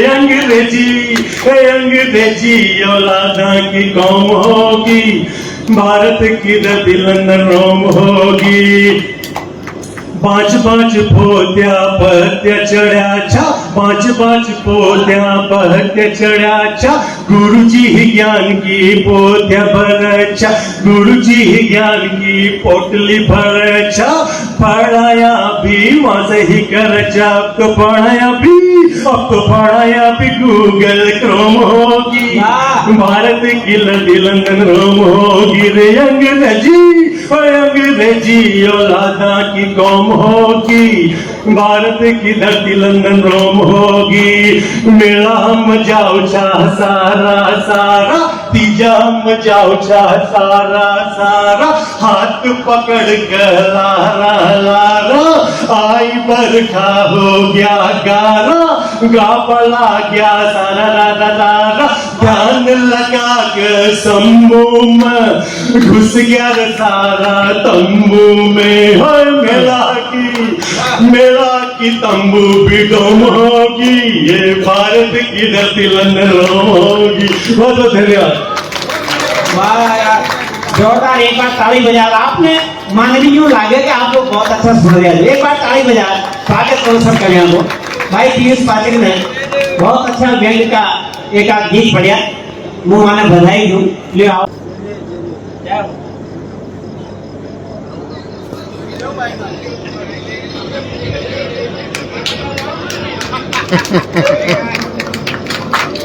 G: अंग्रेजी औलादा की कौम होगी भारत की धरती लंदन रोम होगी पांच पोत्या पत्या चढ़ा छा पांच पोत्या पत्या चढ़ा छा गुरुजी ही ज्ञान की पोत्या भरछा गुरुजी ही ज्ञान की पोटली भरछा पढ़ाया भी वहां ही करछा अब तो पढ़ाया भी गूगल क्रोम होगी भारत की लंदन रोम होगी रे अंग्रेजी औलादा की कौम होगी भारत की धरती लंदन रोम होगी मेरा हम जाओ सारा तीजा हम जाओ सारा हाथ पकड़ कर लारा आई बरखा हो गया गापला गया सारा ध्यान लगा के शंभू में घुस गया सारा तंबू में मेरा की तंबू भी डोम होगी ये भारत की धरती लंदन रोम होगी बहुत बहुत धन्यवाद
B: वाह यार, जोरदार एक बार ताली बजा। आपने मानवी यूं लागे कि आप लोग बहुत अच्छा सुन रहे हैं। एक बार ताली बजा, स्वागत करो सब कल्याण को। भाई पीयूष पाटिल ने बहुत अच्छा व्यंग का एक आध गीत पढ़िया, मुँह माने बधाई दूं। ले आओ।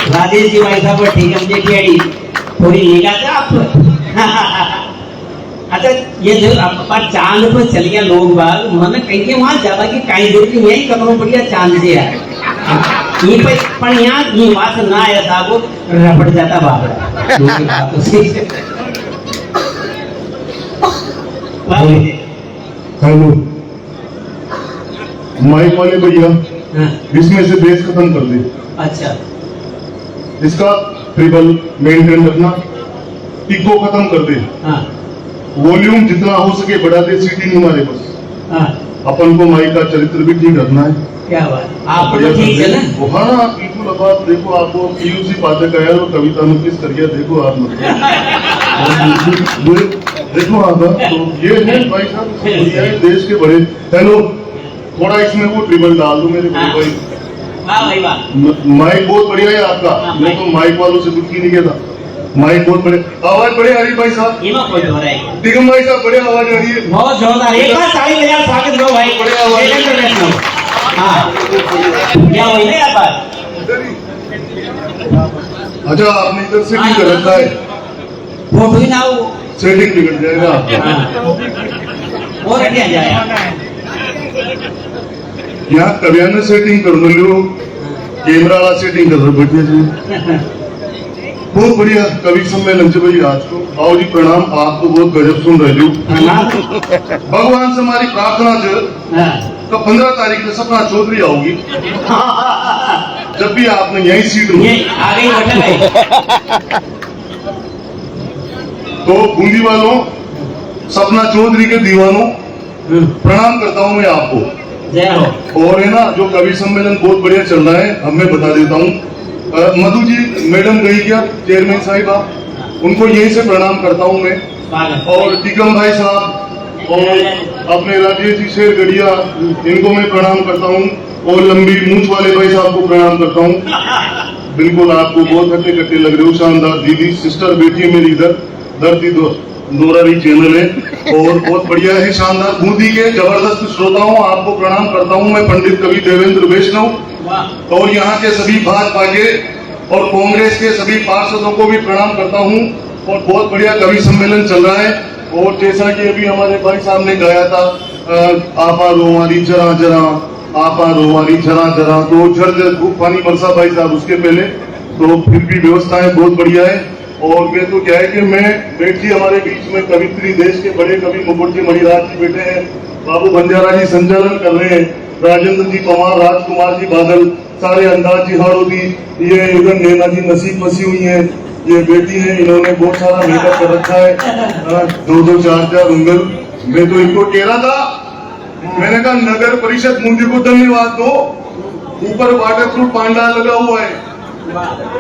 B: राजेश जी भाई साहब ठीक है, मुझे थोड़ी निगाह था आप। अच्छा, ये जो अपन चांद पर चल गया लोग बाग मन कहीं वहां ज्यादा की कहीं दूर की यही कदमों बढ़िया चांद से है ये पर यहाँ ये वहां से ना आया था वो रपट जाता बाबरा दूसरी बात उसी से।
H: हेलो माइक वाले भैया, इसमें से बेस खत्म कर दे।
B: अच्छा,
H: इसका ट्रिबल मेंटेन रखना, इको खत्म कर दे, वॉल्यूम जितना हो सके बढ़ा दे, सीटी नहीं मारे बस। अपन को माइक का चरित्र भी ठीक रखना है।
B: क्या बात, आप तो ठीक है ना?
H: हाँ बिल्कुल। अब आप देखो, आपको पीयूष पाठक आया और कविता में किस कर गया, देखो आप देखो आप तो ये है भाई साहब, ये देश के बड़े। हेलो, थोड़ा इसमें वो ट्रिबल डाल दो मेरे भाई। माइक बहुत बढ़िया है आपका, मैं तो माइक वालों से कुछ नहीं कहता। माइक बहुत बड़े, आवाज बड़े आ रही भाई साहब। दिगम भाई साहब बड़े आवाज आ रही है,
B: बहुत जोरदार। एक बार ताली बजा, स्वागत करो भाई।
H: बड़े आवाज।
B: हाँ, क्या हुई है यहाँ पर?
H: अच्छा, आपने इधर सेटिंग कर रखा है,
B: फोटो ही ना हो,
H: सेटिंग बिगड़ जाएगा आपका।
B: और क्या जाएगा?
H: यहाँ कविया ने सेटिंग कर लो, कैमरा वाला सेटिंग कर दो बढ़िया जी। बहुत बढ़िया कवि सम्मेलन से भाई आज को आओ जी, प्रणाम। आप तो बहुत गजब सुन रहे हो। भगवान से हमारी प्रार्थना जो तो 15 तारीख को सपना चौधरी आओगी, जब भी आपने यही सीट तो बूंदी वालों, सपना चौधरी के दीवानों, प्रणाम करता हूँ मैं आपको। और है ना, जो कवि सम्मेलन बहुत बढ़िया चल रहा है, अब मैं बता देता हूँ। मधु जी मैडम गई क्या, चेयरमैन साहिबा, उनको यहीं से प्रणाम करता हूँ मैं। और टिकम भाई साहब और अपने राजेश जी शेर गढ़िया, इनको मैं प्रणाम करता हूँ। और लंबी मूंछ वाले भाई साहब को प्रणाम करता हूँ। बिल्कुल आपको बहुत हट्टे कट्टे लग रहे हो, शानदार। दीदी सिस्टर बेटी है मेरी, इधर धरती दोरारी चैनल है और बहुत बढ़िया है, शानदार। बूंदी के जबरदस्त श्रोताओं, आपको प्रणाम करता हूँ मैं। पंडित कवि देवेंद्र वैष्णव और यहाँ के सभी भाजपा के और कांग्रेस के सभी पार्षदों को भी प्रणाम करता हूँ। और बहुत बढ़िया कवि सम्मेलन चल रहा है। और जैसा कि अभी हमारे भाई साहब ने गाया था, आपा रोमारी जरा जरा, आपा रोमारी जरा जरा, तो झरझर खूब पानी बरसा भाई साहब उसके पहले। तो फिर भी व्यवस्थाएं बहुत बढ़िया है। और मैं तो क्या है कि मैं बैठ जी, हमारे बीच में कवित्री, देश के बड़े कवि मुकुट जी मणिराज जी बैठे हैं, बाबू बंजारा जी संचालन कर रहे हैं, राजेंद्र जी पवार, राजकुमार जी बादल, सारे अंदाज जी हाड़ोदी, ये इधर नैना जी नसीब फंसी हुई है, ये बेटी है, इन्होंने बहुत सारा मेकअप कर रखा है, 2-2 4-4 उंगल। मैं तो इनको कह रहा था, मैंने कहा नगर परिषद मुंडी को धन्यवाद दो, ऊपर वाटर प्रूफ पांडा लगा हुआ है,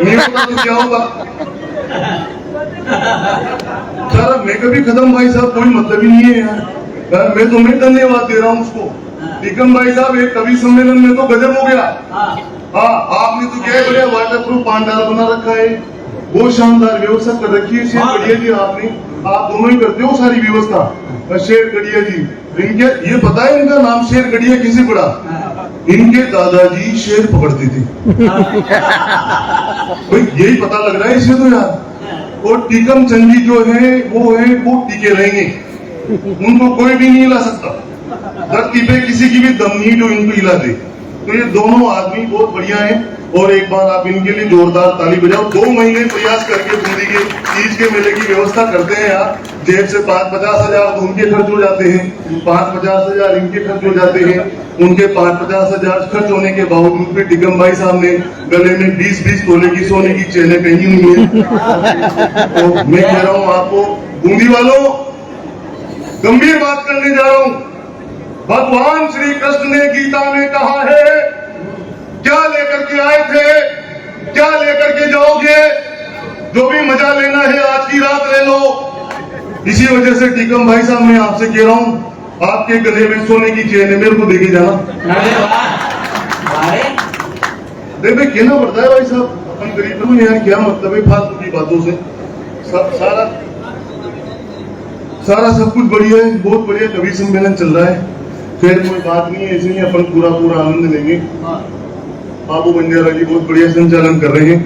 H: नहीं पता तो क्या होगा। सारा मेकअप ही खत्म भाई साहब, कोई मतलब ही नहीं है यार। मैं तुम्हें धन्यवाद दे रहा हूँ उसको। टिकम भाई साहब, एक कवि सम्मेलन में तो गजब हो गया। हाँ, आपने तो क्या बढ़िया वाटर प्रूफ पांडाल बना रखा है, बहुत शानदार व्यवस्था कर रखी है। शेर गढ़िया जी आपने, आप दोनों ही करते हो सारी व्यवस्था। शेर गढ़िया जी, इनके ये पता है इनका नाम शेर गढ़िया किसे पड़ा? इनके दादाजी शेर पकड़ते थे। भाई यही पता लग रहा है इसे तो यार। और टीकम चंद जी जो है वो टीके रहेंगे, उनको कोई भी नहीं हिला सकता। धरती पे किसी की भी दम नहीं जो इनको हिला दे। तो ये दोनों आदमी बहुत बढ़िया हैं। और एक बार आप इनके लिए जोरदार ताली बजाओ। 2 महीने प्रयास करके बूंदी के तीज के मेले की व्यवस्था करते हैं यार। जेब से 5-50 हजार तो उनके खर्च हो जाते हैं, 5-50 हजार इनके खर्च हो जाते हैं। उनके 5-50 हजार खर्च होने के बावजूद भी टिकम भाई साहब ने गले में 20-20 तोले की सोने की चेनें पहनी हुई है। तो मैं कह रहा हूँ आपको, बूंदी वालों, गंभीर बात करने जा रहा हूँ। भगवान श्री कृष्ण ने गीता में कहा है, क्या लेकर के आए थे, क्या लेकर के जाओगे? जो भी मजा लेना है आज की रात ले लो। इसी वजह से टीकम भाई साहब मैं आपसे कह रहा हूँ, आपके गले में सोने की चेन है, मेरे को देके जाना। देखे कहना पड़ता है भाई साहब, अपन गरीब लोग यार क्या मतलब है फालतू की बातों से। सारा सब कुछ बढ़िया है, बहुत बढ़िया कवि सम्मेलन चल रहा है। खैर कोई बात नहीं है, इसलिए अपन पूरा आनंद लेंगे। बाबू बंजारा जी बहुत बढ़िया संचालन कर रहे हैं।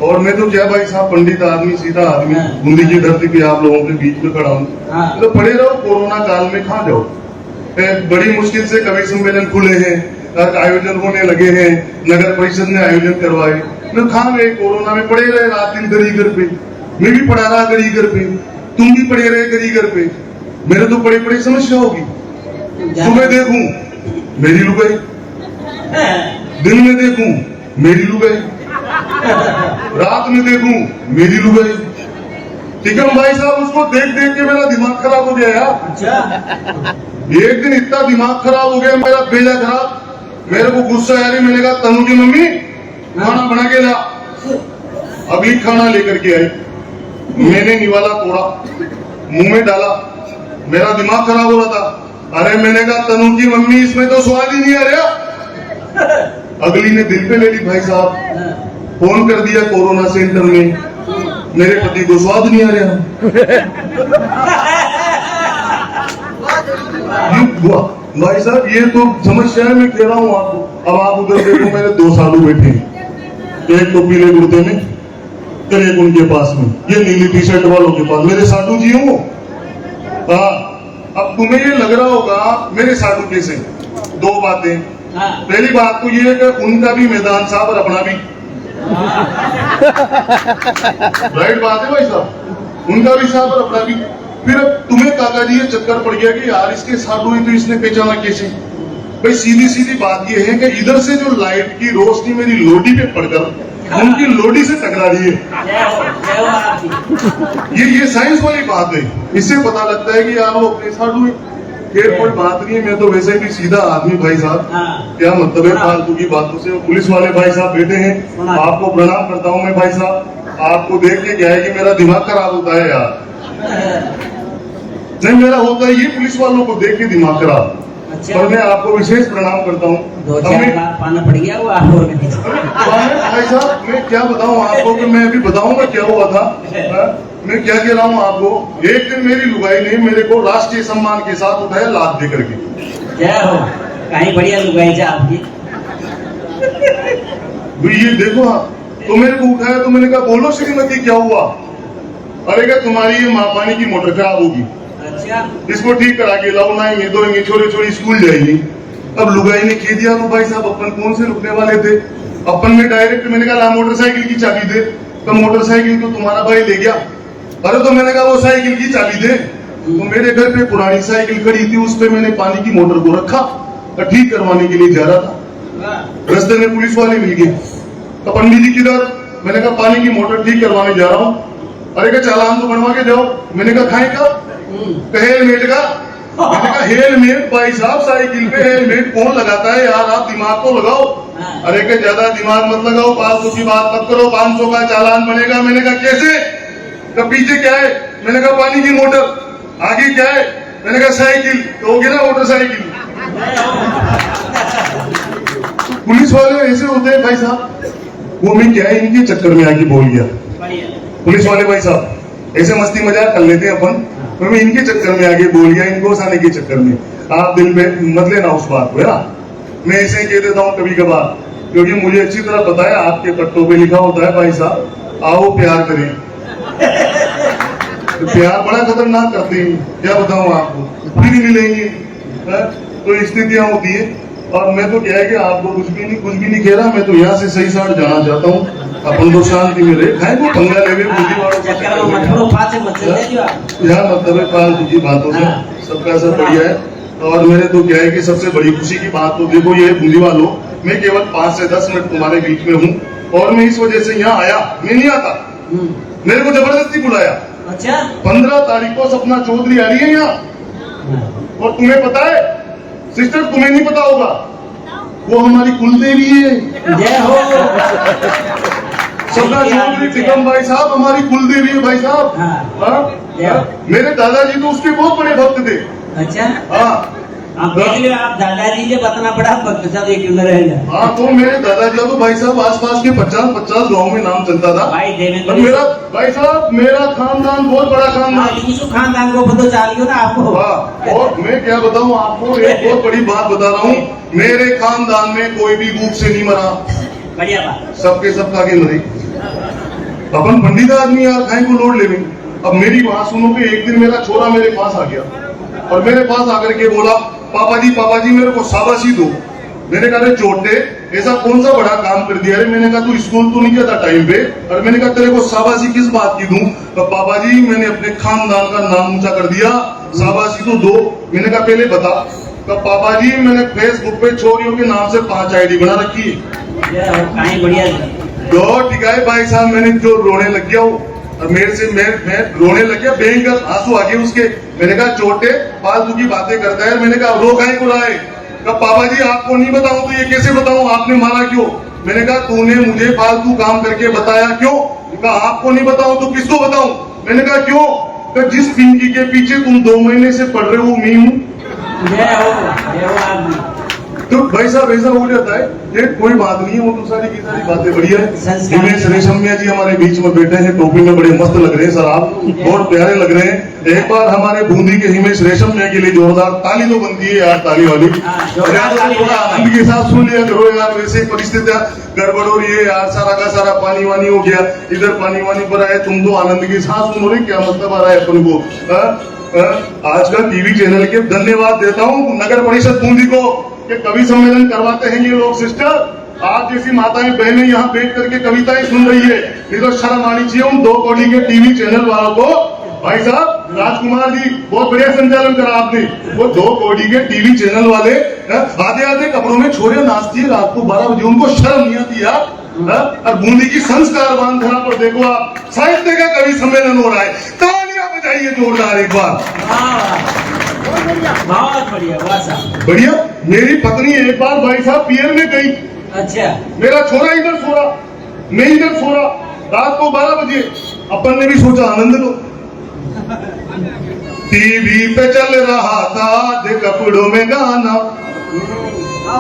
H: और मैं तो क्या भाई साहब, पंडित आदमी, सीधा आदमी, बूंदी की धरती पे आप लोगों के बीच में खड़ा हूँ, तो पड़े रहो। कोरोना काल में कहाँ जाओ, बड़ी मुश्किल से कवि सम्मेलन खुले हैं, आयोजन होने लगे हैं, नगर परिषद ने आयोजन करवाए, तो कहाँ गए? कोरोना में पड़े रहे रात दिन गरी घर पे। मैं भी पड़ा रहा गरी घर पे, तुम भी पड़े रहे गरी घर पे। मेरे तो बड़ी बड़ी समस्या होगी। सुबह देखूं मेरी लुगाई, दिन में देखूं मेरी लुगाई, रात में देखूं मेरी लुगाई। टिकम भाई साहब, उसको देख देख के मेरा दिमाग खराब हो गया यार। एक दिन इतना दिमाग खराब हो गया मेरा, बेजा खराब। मेरे को गुस्सा आ रही, मैंने कहा तनु की मम्मी खाना बना के ला। अभी खाना लेकर के आई, मैंने निवाला तोड़ा, मुंह में डाला, मेरा दिमाग खराब हो रहा था। अरे मैंने कहा तनु की मम्मी इसमें तो स्वाद ही नहीं आ रहा। अगली ने दिल पे ले ली भाई साहब, फोन कर दिया कोरोना सेंटर में, मेरे पति को स्वाद नहीं आ रहा। भाई साहब ये तो समस्या है, मैं कह रहा हूँ आपको। अब आप उधर देखो, मेरे 2 साधु बैठे हैं, एक तो पीले कुर्ते में, फिर एक उनके पास में, ये नीली टी शर्ट वालों के पास, मेरे साधु जी हूँ। अब तुम्हें ये लग रहा होगा मेरे साधु कैसे? 2 बातें। पहली बात तो ये है कि उनका भी मैदान साहब और अपना भी। राइट बात है भाई साहब, उनका भी साहब और अपना भी। फिर अब तुम्हें काका जी ये चक्कर पड़ गया कि यार इसके साधु ही तो इसने पहचाना कैसे? भाई सीधी सीधी बात ये है कि इधर से जो लाइट की रोशनी मेरी लोडी पे पड़कर उनकी लोडी से टकरा रही है। ये साइंस वाली बात है, इससे पता लगता है कि यार वो अपने साधु है। फिर कोई बात नहीं है, मैं तो वैसे भी सीधा आदमी भाई साहब, क्या मतलब है फालतू की बातों से। पुलिस वाले भाई साहब बैठे हैं, आपको प्रणाम करता हूँ मैं भाई साहब। आपको देख के क्या है कि मेरा दिमाग खराब होता है यार। नहीं मेरा होता है ये पुलिस वालों को देख के दिमाग खराब। अच्छा। और मैं आपको विशेष प्रणाम करता हूँ।
B: 2-4 बार पाना पड़ गया वो आप और
H: भाई साहब मैं क्या बताऊँ आपको, कि मैं अभी बताऊंगा क्या हुआ था। मैं क्या कह रहा हूँ आपको, एक दिन मेरी लुगाई ने मेरे को राष्ट्रीय सम्मान के साथ उठाया लात दे करके।
B: जय हो, कहीं बढ़िया लुगाई जा आपकी।
H: ये देखो आप, तो मेरे को उठाया तो मैंने कहा बोलो श्रीमती क्या हुआ? अरे क्या तुम्हारी ये पानी की मोटर खराब होगी,
B: अच्छा
H: इसको ठीक करा के लाओ, ना ये दोगे छोटे छोटे स्कूल जाएगी। अब लुगाई ने कह दिया तो भाई साहब अपन कौन से रुकने वाले थे, अपन में डायरेक्ट मैंने कहा मोटरसाइकिल की चाबी दे। तो मोटरसाइकिल तो तुम्हारा भाई ले गया। अरे तो मैंने कहा वो साइकिल की चाबी दे। तो मेरे घर पे पुरानी साइकिल खड़ी थी, उस पे मैंने पानी की मोटर को रखा और ठीक करवाने के लिए जा रहा था। रास्ते में पुलिस वाले मिल गए, तो पंडित जी किधर? मैंने कहा पानी की मोटर ठीक करवाने जा रहा हूँ। अरे क्या चालान तो बनवा के जाओ। मैंने कहा खाए का? हेलमेट का? मैंने कहा हेलमेट भाई साहब, साइकिल पे हेलमेट कौन लगाता है यार, आप दिमाग तो लगाओ। अरे क्या ज्यादा दिमाग मत लगाओ, फालतू की बात मत करो, 500 का चालान बनेगा। मैंने कहा कैसे? तो पीछे क्या है? मैंने कहा पानी की मोटर। आगे क्या है? मैंने कहा साइकिल। तो होगी ना मोटरसाइकिल। पुलिस वाले ऐसे होते हैं भाई साहब। वो मैं क्या है इनके चक्कर में आके बोल गया। पुलिस वाले भाई साहब ऐसे मस्ती मजाक कर लेते हैं अपन, तो मैं इनके चक्कर में आगे बोल गया, इनको हंसाने के चक्कर में। आप दिल में मत लेना उस बात को, है ना। मैं ऐसे ही कह देता हूँ कभी कभार, क्योंकि मुझे अच्छी तरह पता है आपके पट्टों पे लिखा होता है भाई साहब आओ प्यार करें। तो प्यार बड़ा खतरनाक करते हैं, क्या बताऊं आपको, फिर मिलेंगे। तो स्थितियां होती है। और मैं तो क्या है कि आपको कुछ भी नहीं कह रहा, मैं तो यहाँ से सही साथ जाना चाहता हूँ। अपन तो शांति में रहे, खाए को पंगा ले यहाँ मतलब है फालतू की बातों से सबका सब बढ़िया है। और मैंने तो क्या है कि सबसे बड़ी खुशी की बात तो देखो ये बूंदी वालों, मैं केवल 5 से 10 मिनट तुम्हारे बीच में हूँ और मैं इस वजह से यहाँ आया। मैं नहीं आता, मेरे को जबरदस्ती बुलाया।
B: अच्छा
H: 15 तारीख को सपना चौधरी आ रही है यहाँ, और तुम्हें पता है सिस्टर, तुम्हें नहीं पता होगा, वो हमारी कुल देवी है।
B: जय हो।
H: सपना चौधरी टिकम भाई साहब हमारी कुलदेवी है भाई साहब।
B: हाँ।
H: हाँ? मेरे दादाजी तो उसके बहुत बड़े भक्त थे।
B: अच्छा,
H: हाँ
B: आप देख लो, आप दादाजी से बताना पड़ा भक्त साहब एक उधर रहेगा।
H: हाँ, तो मेरे दादाजी का तो भाई साहब आसपास के 50-50 गाँव में नाम चलता था।
B: भाई देवेंद्र
H: और मेरा भाई साहब मेरा खानदान बहुत बड़ा खानदान।
B: यीशु खानदान को पता चाहिए ना आपको।
H: हाँ, और मैं क्या बताऊँ आपको, एक बहुत बड़ी बात बता रहा हूँ, मेरे खानदान में कोई भी भूख से नहीं मरा।
B: बढ़िया बात।
H: सबके सब खा के मरे। अपन पंडित आदमी यार खाए को लोड ले। अब मेरी बात सुनो कि एक दिन मेरा छोरा मेरे पास आ गया और मेरे पास आकर के बोला, पापा जी मेरे को शाबाशी दो। मैंने कहा अरे चोटे, ऐसा कौन सा बड़ा काम कर दिया? अरे मैंने कहा तू स्कूल तो नहीं गया था टाइम पे, और मैंने कहा तेरे को शाबाशी किस बात की दूं? तो पापा जी मैंने अपने खानदान का नाम ऊंचा कर दिया, शाबाशी तो दो। मैंने कहा पहले बता। तो पापा जी मैंने फेसबुक पे छोरियों के नाम से 5 आईडी बना रखी है।
B: बढ़िया
H: तो ठीक है भाई साहब, मैंने जो रोने लग गया वो, और मेरे से मैं रोने लग गया, भयंकर आंसू आ गए उसके। मैंने कहा चोटे फालतू की बातें करता है। मैंने कहा रो काहे को रहा है? कहा पापा जी आपको नहीं बताऊं तो ये कैसे बताऊं, आपने मारा क्यों? मैंने कहा तूने मुझे फालतू काम करके बताया क्यों? कहा आपको नहीं बताऊं तो किसको बताऊं? मैंने कहा क्यों? कहा जिस पिंकी के पीछे तुम 2 महीने से पढ़ रहे हो मैं हूं। तो भाई साहब ऐसा हो जाता है, ये कोई बात नहीं है, वो तो सारी की सारी बातें बढ़िया है। हिमेश रेशमिया जी हमारे बीच में बैठे हैं, टोपी में बड़े मस्त लग रहे हैं सर, आप बहुत प्यारे लग रहे हैं। एक बार हमारे बूंदी के हिमेश रेशमिया के लिए जोरदार ताली तो बनती है यार, ताली वाली। थोड़ा आनंद के साथ सुन लिया करो यार, वैसे परिस्थितियां गड़बड़ हो रही है यार, सारा का सारा पानी वानी हो गया, इधर पानी वानी पर आए, तुम तो आनंद के साथ सुनो रहे, क्या मतलब आ रहा है अपन को। आज का टीवी चैनल के धन्यवाद देता हूँ नगर परिषद बूंदी को कि कवि सम्मेलन करवाते हैं ये लोग। सिस्टर आप जैसी माताएं बहनें यहाँ बैठ करके कविताएं सुन रही है, ये तो शर्म आनी चाहिए उन 2 कौड़ी के टीवी चैनल वालों को। भाई साहब राजकुमार जी बहुत बढ़िया संचालन करा आपने, वो 2 कौड़ी के टीवी चैनल वाले आधे आधे कपड़ों में छोरे नाचती है रात को 12 बजे, उनको शर्म नहीं आती यार। और बूंदी की संस्कारवान धरा पर देखो आप, साहित्य का कवि सम्मेलन हो रहा है, तालियां बजाइए जोरदार एक बार।
B: बहुत बढ़िया
H: बढ़िया। मेरी पत्नी एक बार भाई साहब पियर में गई।
B: अच्छा,
H: मेरा छोरा इधर सो रहा, मैं इधर सो रहा, रात को 12 बजे। अपन ने भी सोचा आनंद लो, टीवी पे चल रहा था दे कपड़ों में गाना,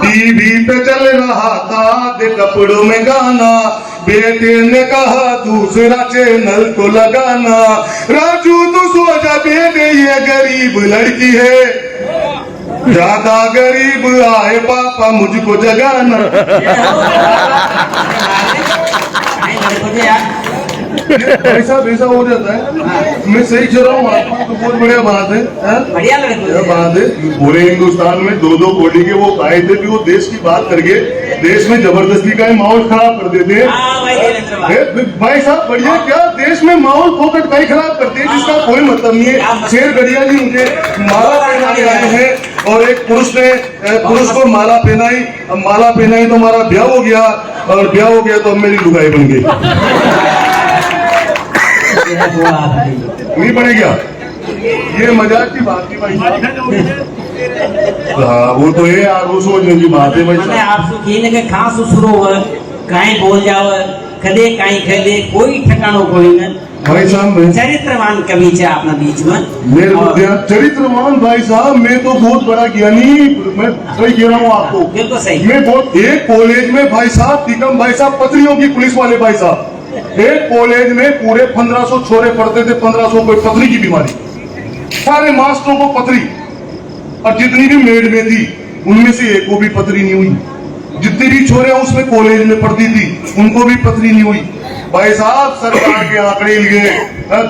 H: टीवी पे चल रहा था दे कपड़ों में गाना, बेटे ने कहा दूसरा चैनल को लगाना, राजू तू सोचा बेटे ये गरीब लड़की है, ज्यादा गरीब आए पापा मुझको जगाना। ऐसा वैसा हो जाता है, मैं सही चल रहा हूँ आपको, तो बहुत बढ़िया बात है।
B: बढ़िया लड़के
H: बात है, पूरे हिंदुस्तान में 2-2 कौड़ी के वो आए थे भी वो देश की बात करके देश में जबरदस्ती का माहौल खराब कर देते हैं। भाई साहब बढ़िया, क्या देश में माहौल फोकट का ही खराब करते हैं जिसका कोई मतलब नहीं है। शेर गढ़िया जी मुझे माला पहनाने आए हैं और एक पुरुष को माला पहनाई, अब माला पहनाई तो हमारा ब्याह हो गया, और ब्याह हो गया तो अब मेरी लुगाई बन गई। नहीं बनेगा, ये मजाक की बात थी भाई। हाँ वो तो है यार, वो सोचने की बात है भाई
B: मैंने आपसे कहने के खास शुरू हो कहीं बोल जाओ कदे कहीं खदे कोई ठिकानो कोई न
H: भाई साहब।
B: चरित्रवान कवि है अपना बीच में
H: मेरे चरित्रवान भाई साहब, मैं तो बहुत बड़ा ज्ञानी, मैं सही कह रहा हूँ आपको,
B: बिल्कुल सही।
H: मैं बहुत, एक कॉलेज में भाई साहब टिकम भाई साहब पत्रियों की पुलिस वाले भाई साहब, एक कॉलेज में पूरे 1500 छोरे पढ़ते थे, 1500 को पथरी की बीमारी, सारे मास्टरों को पथरी, और जितनी भी मेड में थी उनमें से एक को भी पथरी नहीं हुई, जितनी भी छोरे उसमें कॉलेज में पढ़ती थी उनको भी पथरी नहीं हुई। भाई साहब सरकार के आंकड़े लिए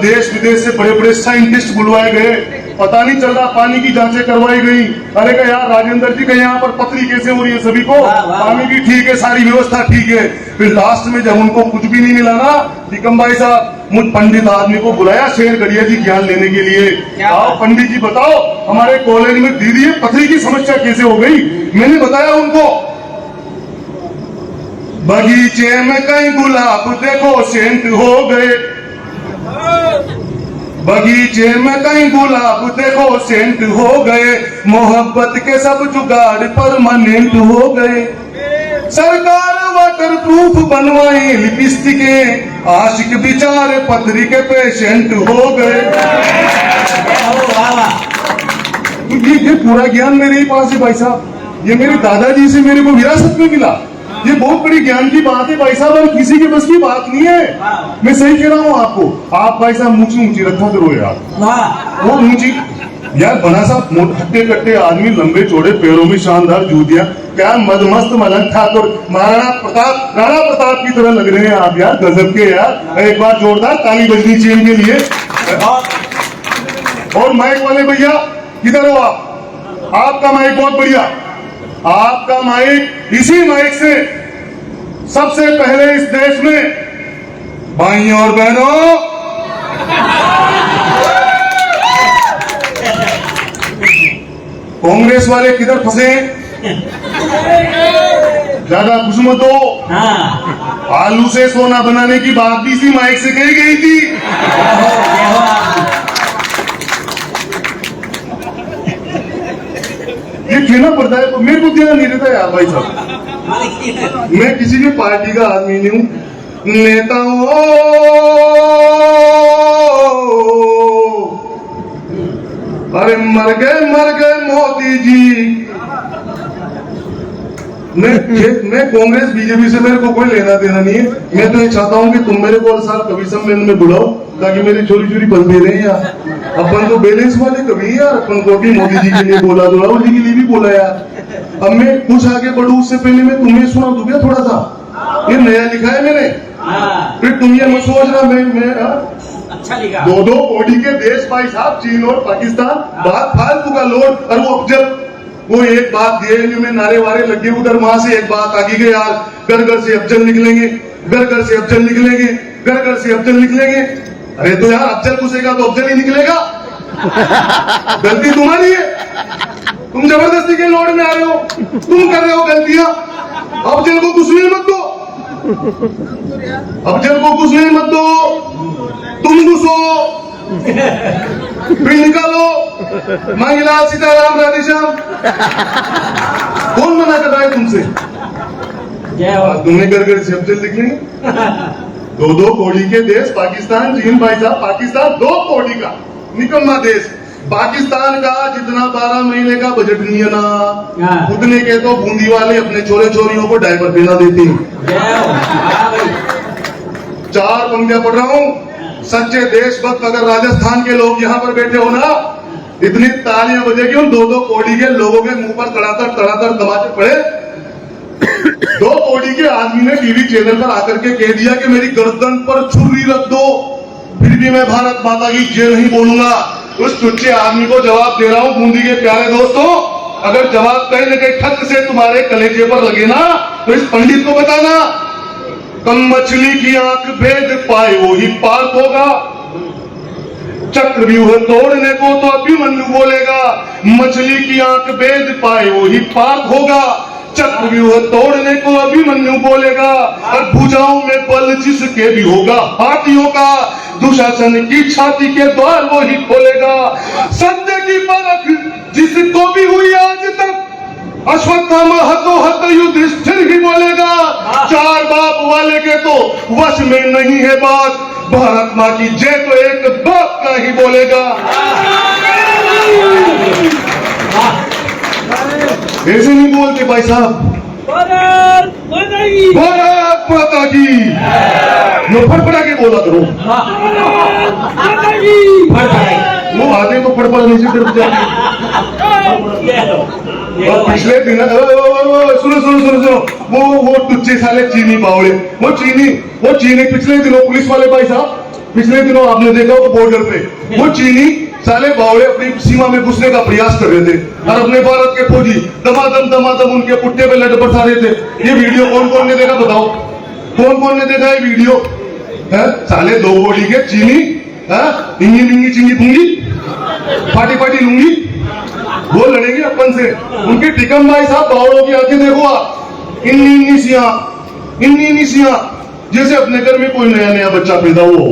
H: देश विदेश से बड़े बड़े साइंटिस्ट बुलवाए गए, पता नहीं चल रहा, पानी की जांचें करवाई गई। अरे का यार राजेंद्र जी का यहाँ पर पथरी कैसे हो रही है सभी को, पानी भी ठीक है, सारी व्यवस्था ठीक है। फिर लास्ट में जब उनको कुछ भी नहीं मिला ना, टिकम भाई साहब मुझ पंडित आदमी को बुलाया शेर गढ़िया जी ज्ञान लेने के लिए। आओ पंडित जी बताओ हमारे कॉलेज में दीदी पथरी की समस्या कैसे हो गई। मैंने बताया उनको, बगीचे में कई गुलाब देखो सेंट हो गए, बगीचे में कई गुलाब देखो सेंट हो गए, मोहब्बत के सब जुगाड़ परमानेंट हो गए। सरकार वाटर प्रूफ बनवाई लिपस्टिकें, आशिक बेचारे पथरी के पेशेंट हो गए। ये पूरा ज्ञान मेरे ही पास है भाई साहब, ये मेरे दादाजी से मेरे को विरासत में मिला। ये बहुत बड़ी ज्ञान की बात है भाई साहब, और किसी के बस की बात नहीं है। मैं सही कह रहा हूँ आपको। आप भाई साहब ऊंची ऊंची रखा करो यार, वो ऊंची यार। बना साहब हट्टे कट्टे आदमी, लंबे चौड़े पैरों में शानदार जूतियां, क्या मदमस्त मलंग ठाकुर महाराणा प्रताप, राणा प्रताप की तरह लग रहे हैं आप यार। गजब के यार, एक बार जोरदार ताली बजनी चाहिए इनके लिए। और माइक वाले भैया किधर हो आप? आपका माइक बहुत बढ़िया, आपका माइक, इसी माइक से सबसे पहले इस देश में भाइयों और बहनों, कांग्रेस वाले किधर फंसे? ज्यादा खुश मत हो। आलू से सोना बनाने की बात भी इसी माइक से कही गई थी। ये कहना पड़ता है, मेरे को ध्यान नहीं रहता यार भाई साहब। मैं किसी भी पार्टी का आदमी नहीं हूं, नेता हूं। अरे मर गए मोदी जी। मैं कांग्रेस बीजेपी से मेरे को कोई लेना देना नहीं है। मैं तो ये चाहता हूं कि तुम मेरे को हर साल कभी सम्मेलन में बुलाओ, ताकि मेरी छोरी छोरी पल दे रहे हैं यार। अपन तो बैलेंस वाले कभी यार, अपन को भी मोदी जी के लिए बोला, राहुल जी के लिए भी बोला यार। अब मैं कुछ आगे बढ़ू उससे पहले मैं तुम्हें सुना दूं क्या थोड़ा सा? ये नया लिखा है मैंने, फिर तुम ये मत सोचना मैं
B: अच्छा लिखा।
H: दो कोड़ी के देश भाई साहब, चीन और पाकिस्तान, बात फालतू का लोड। और वो जब वो एक बात जेएनयू में नारे वारे लगे, उधर वहां से एक बात आगे गई यार, घर घर से अफजल निकलेंगे, घर घर से अफजल निकलेंगे, घर घर से अफजल निकलेंगे। अरे तो यार अफजल घुसेगा तो अफजल ही निकलेगा। गलती तुम्हारी है, तुम जबरदस्ती के लोड में आ रहे हो, तुम कर रहे हो गलतियां। अफजल को घुसने मत दो, अफजल को घुसने मत दो, तुम घुसो, फिर निकालो। महिला सीताराम राधेश्याम, कौन मना कर रहा है तुमसे? तुम्हें घर से अफजल निकलेंगे। दो कोड़ी के देश पाकिस्तान, चीन भाई साहब, पाकिस्तान 2 कोड़ी का निकम्मा देश। पाकिस्तान का जितना 12 महीने का बजट नहीं है ना, उतने के तो बूंदी वाले अपने छोरे छोरियों को डायपर पहना देते हैं। 4 पंक्तियां पढ़ रहा हूं। सच्चे देशभक्त अगर राजस्थान के लोग यहाँ पर बैठे हो ना, इतनी तालियां बजेगी उन 2 कोड़ी के लोगों के मुंह पर तड़ातड़ तमाचे पड़े। 2 कोड़ी के आदमी ने टीवी चैनल पर आकर के कह दिया कि मेरी गर्दन पर छुरी रख दो, फिर भी मैं भारत माता की जय नहीं बोलूंगा। उस टुच्चे आदमी को जवाब दे रहा हूं, बूंदी के प्यारे दोस्तों, अगर जवाब कहीं न कहीं ठक से तुम्हारे कलेजे पर लगे ना, तो इस पंडित को बताना, कम मछली की आंख भेद पाए वो ही पार्क होगा। चक्रव्यूह तोड़ने को तो अभिमन्यु बोलेगा, मछली की आंख भेद पाए वो ही पार्क होगा। चक्रव्यूह तोड़ने को अभिमन्यु बोलेगा, और भुजाओं में बल जिसके भी होगा हाथियों का, दुशासन की छाती के द्वार वो ही खोलेगा। सत्य की परख जिसको भी हुई आज तक, अश्वत्थामा हतो युधिष्ठिर ही बोलेगा। 4 बाप वाले के तो वश में नहीं है बात, भारत माँ की जय तो एक बाप का ही बोलेगा। ऐसे नहीं बोलते भाई साहब। भारत माता की नो फड़फड़ा के बोला करो। वो आते तो फड़फड़ नहीं से डर जाते। और पिछले दिन सुनो वो टुच्चे साले चीनी बावड़े, वो चीनी पिछले दिनों पुलिस वाले भाई साहब, पिछले दिनों आपने देखा वो बॉर्डर पे वो चीनी साले बावड़े अपनी सीमा में घुसने का प्रयास कर रहे थे, और अपने भारत के फौजी दमादम उनके पुट्टे पे लट बरसा रहे थे। ये वीडियो कौन कौन ने देखा बताओ, कौन कौन ने देखा ये वीडियो? साले 2 कोड़ी के चीनी, इंगी बिंगी चिंगी पुंगी फाटी लूंगी, वो लड़ेंगे अपन से। उनके टिकम भाई साहब बावड़ों की आंखें देखो आप, इन्नी सिया, जैसे अपने घर में कोई नया बच्चा पैदा हुआ हो।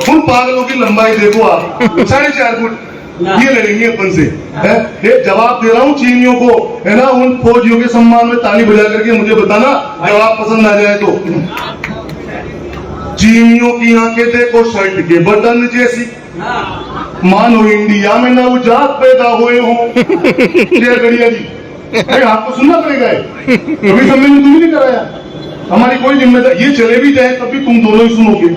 H: उन पागलों की लंबाई देखो आप, 4.5 फुट। ये लड़ेंगे अपन से। है ये जवाब दे रहा हूँ चीनियों को, है ना, उन फौजियों के सम्मान में ताली बजा करके मुझे बताना जवाब पसंद आ जाए तो। चीनियों की आंखें देखो शर्ट के बटन जैसी, मानो इंडिया में नवजात पैदा हुए हों। जय गढ़िया जी, अरे आपको सुनना पड़ेगा, कभी सम्मेलन तुमने नहीं कराया, हमारी कोई जिम्मेदारी, ये चले भी जाए तभी तुम दोनों ही सुनोगे।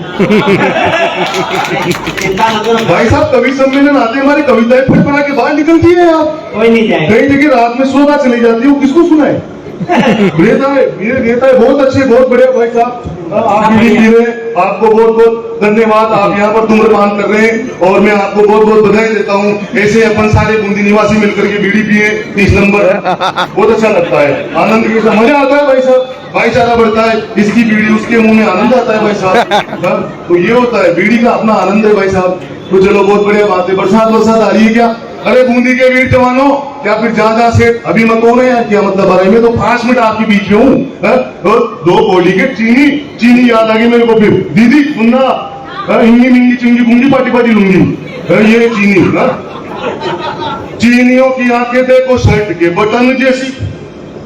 H: भाई साहब कवि सम्मेलन आते हमारी कविताएं फटफड़ा के बाहर निकलती है, आप
B: कोई नहीं जाएगा।
H: कई जगह रात में सोना चली जाती है, वो किसको सुनाए? नेता है, मेरे नेता है, बहुत अच्छे, बहुत बढ़िया भाई साहब, आप बीड़ी पी रहे हैं, आपको बहुत बहुत धन्यवाद। आप यहाँ पर धूम्रपान कर रहे हैं और मैं आपको बहुत बहुत बधाई देता हूँ। ऐसे अपन सारे बूंदी निवासी मिलकर के बीड़ी पिए, 30 नंबर है, बहुत अच्छा लगता है, आनंद के साथ मजा आता है भाई साहब, भाईचारा बढ़ता है, इसकी बीड़ी उसके मुंह में आनंद आता है भाई साहब। तो ये होता है, बीड़ी का अपना आनंद है भाई साहब। तो चलो बहुत बढ़िया बात है। बरसात आ रही है क्या? अरे बूंदी के वीर जवानों, क्या फिर जहाँ से अभी मत हो रहे हैं, क्या मतलब आ रहा है? मैं तो 5 मिनट आपके बीच में हूँ। और 2 कोली के चीनी याद आ गई मेरे को, फिर दीदी सुनना, हिंगी मिंगी चिंगी गुंगी पाटी पाटी लूंगी, ये चीनी ना। चीनियों की आंखें देखो शर्ट के बटन जैसी,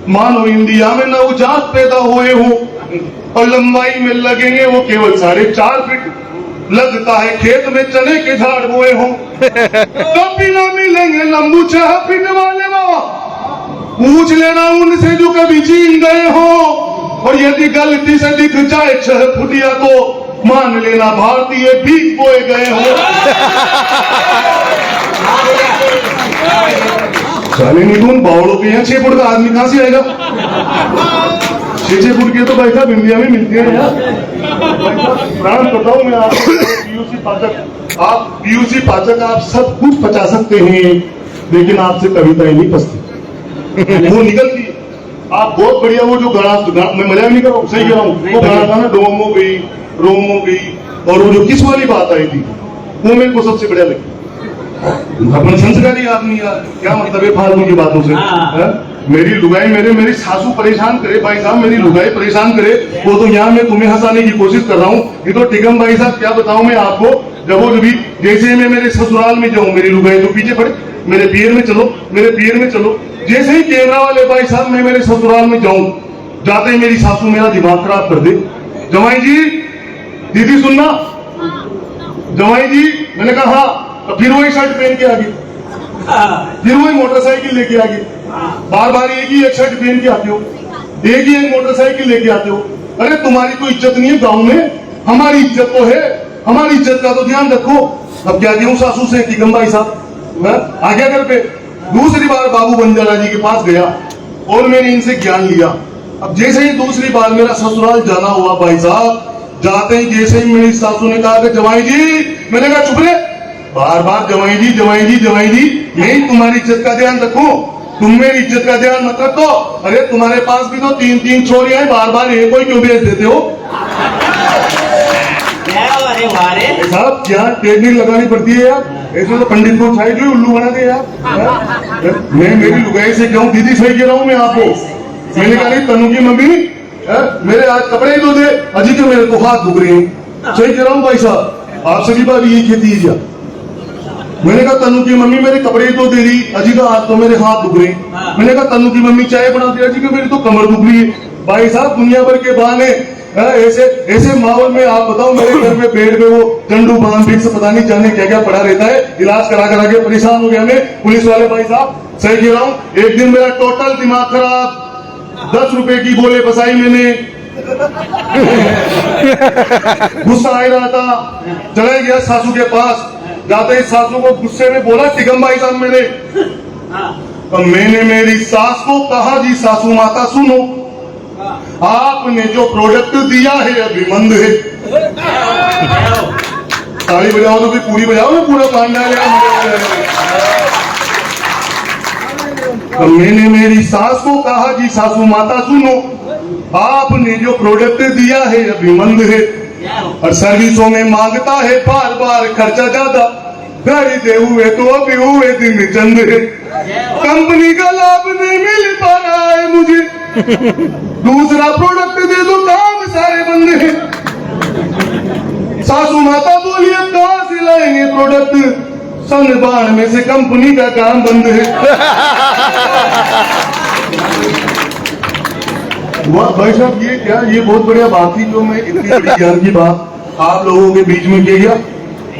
H: मानो इंडिया में नवजात पैदा हुए हो, और लंबाई में लगेंगे वो केवल 4.5 फीट, लगता है खेत में चने के झाड़ बोए हो। कभी ना मिलेंगे लंबू 6 फीट वाले, वो पूछ लेना उनसे जो कभी चीन गए हो, और यदि गलती से दिख जाए 6 फुटिया तो मान लेना भारतीय बीज बोए गए हो। साले निगुन बावड़ों के यहाँ 6 फुट का आदमी कहां से आएगा? 6 फुट के तो भाई साहब इंडिया में मिलते हैं यार। प्राण करता हूं मैं आपको, पीयूसी पाचक, आप पीयूसी पाचक, आप सब कुछ पचा सकते हैं, लेकिन आपसे कविताएं नहीं पसती, वो निकलती है। आप बहुत बढ़िया, वो जो गाना मैं मजा नहीं कर रहा हूँ, सही कह रहा हूँ, वो गाना था ना, डोमो गई रोमो गई, और वो जो किस वाली बात आई थी, वो मेरे को सबसे बढ़िया लगी। अपन संस्कारी आदमी यार, क्या मतलब है फालतू की बातों से? मेरी लुगाई मेरी सासू परेशान करे भाई साहब, मेरी लुगाई परेशान करे, वो तो यहाँ मैं तुम्हें हंसाने की कोशिश कर रहा हूँ। ये तो टिकम भाई साहब क्या बताऊं मैं आपको, जब वो कभी जैसे मैं मेरे ससुराल में जाऊं, मेरी लुगाई तो पीछे पड़े, मेरे पियर में चलो, मेरे पियर में चलो, जैसे ही कैमरा वाले भाई साहब मैं मेरे ससुराल में जाऊं, जाते ही मेरी सासू मेरा दिमाग खराब कर दे। जवाई जी, दीदी सुनना, जवाई जी, मैंने कहा हाँ, तो फिर वही शर्ट पहन के आ गई, फिर वही मोटरसाइकिल लेके आ गई, बार बार एक ही एक शर्ट पहन के आते हो, एक ही एक मोटरसाइकिल लेके आते हो। अरे तुम्हारी तो इज्जत नहीं है गांव में, हमारी इज्जत तो है, हमारी इज्जत का तो ध्यान रखो। अब क्या कहूं सासू से कि भाई साहब आ गया घर पे। दूसरी बार बाबू बंजारा जी के पास गया और मैंने इनसे ज्ञान लिया। अब जैसे ही दूसरी बार मेरा ससुराल जाना हुआ भाई साहब, जाते ही जैसे ही मेरी सासू ने कहा कि जवाई जी, मैंने कहा चुप रे, बार बार जवाई जी जवाई जी जवाई जी, नहीं तुम्हारी इज्जत का ध्यान रखो, तुम मेरी इज्जत का ध्यान मत रखो। अरे तुम्हारे पास भी तो 3-3 छोरियां हैं, बार बार एक कोई क्यों भेज देते हो? साहब क्या टेक्निक लगानी पड़ती है यार, ऐसे तो पंडित को छाई जो उल्लू बना दे यार। मैं मेरी लुगाई से कहूँ, दीदी सही कह रहा हूँ मैं आपको, मैंने कहा नहीं तनु की मम्मी मेरे आज कपड़े ही धो दे, अजी तो मेरे को हाथ दुख रहे हैं। सही कह रहा हूँ भाई साहब, आप सभी बात यही खेती है क्या? मैंने कहा तनु की मम्मी मेरे कपड़े तो दे रही, अजी का आज तो मेरे हाथ दुख रहे। मैंने कहा तनु की मम्मी चाय बना दे, अजी का मेरी तो कमर दुख रही है। भाई साहब दुनिया भर के बहाने, ऐसे ऐसे माहौल में आप बताओ, मेरे घर में बेड में वो चंडू बाम फिक्स पता नहीं जाने क्या क्या पड़ा रहता है, इलाज करा करा के परेशान हो गया मैं। पुलिस वाले भाई साहब सही कह रहा हूँ, एक दिन मेरा टोटल दिमाग खराब, 10 रुपए की बोले फसाई मैंने, गुस्सा आ रहा था, चला गया सासू के पास। जाते ही सासू को गुस्से में बोला टिकम भाई साहब मैंने, तो मैंने मेरी सास को कहा जी सासू माता सुनो, आपने जो प्रोडक्ट दिया है अभिमंद है। ताली बजाओ तो भी पूरी बजाओ ना, पूरा पांडा तो मैंने मेरी सास को कहा जी सासू माता सुनो, आपने जो प्रोडक्ट दिया है अभिमंद है, और सर्विसों में मांगता है बार बार खर्चा ज्यादा, खरीदे हुए तो अभी हुए दिन चंद है, कंपनी का लाभ नहीं मिल पा रहा है मुझे, दूसरा प्रोडक्ट दे दो काम सारे बंद है। सासू माता बोली अब कहां से लाएंगे प्रोडक्ट, सन 92 से कंपनी का काम बंद है। वाह भाई साहब, ये क्या, ये बहुत बढ़िया बात थी जो मैं इतनी बड़ी ज्ञान की बात आप लोगों के बीच में किया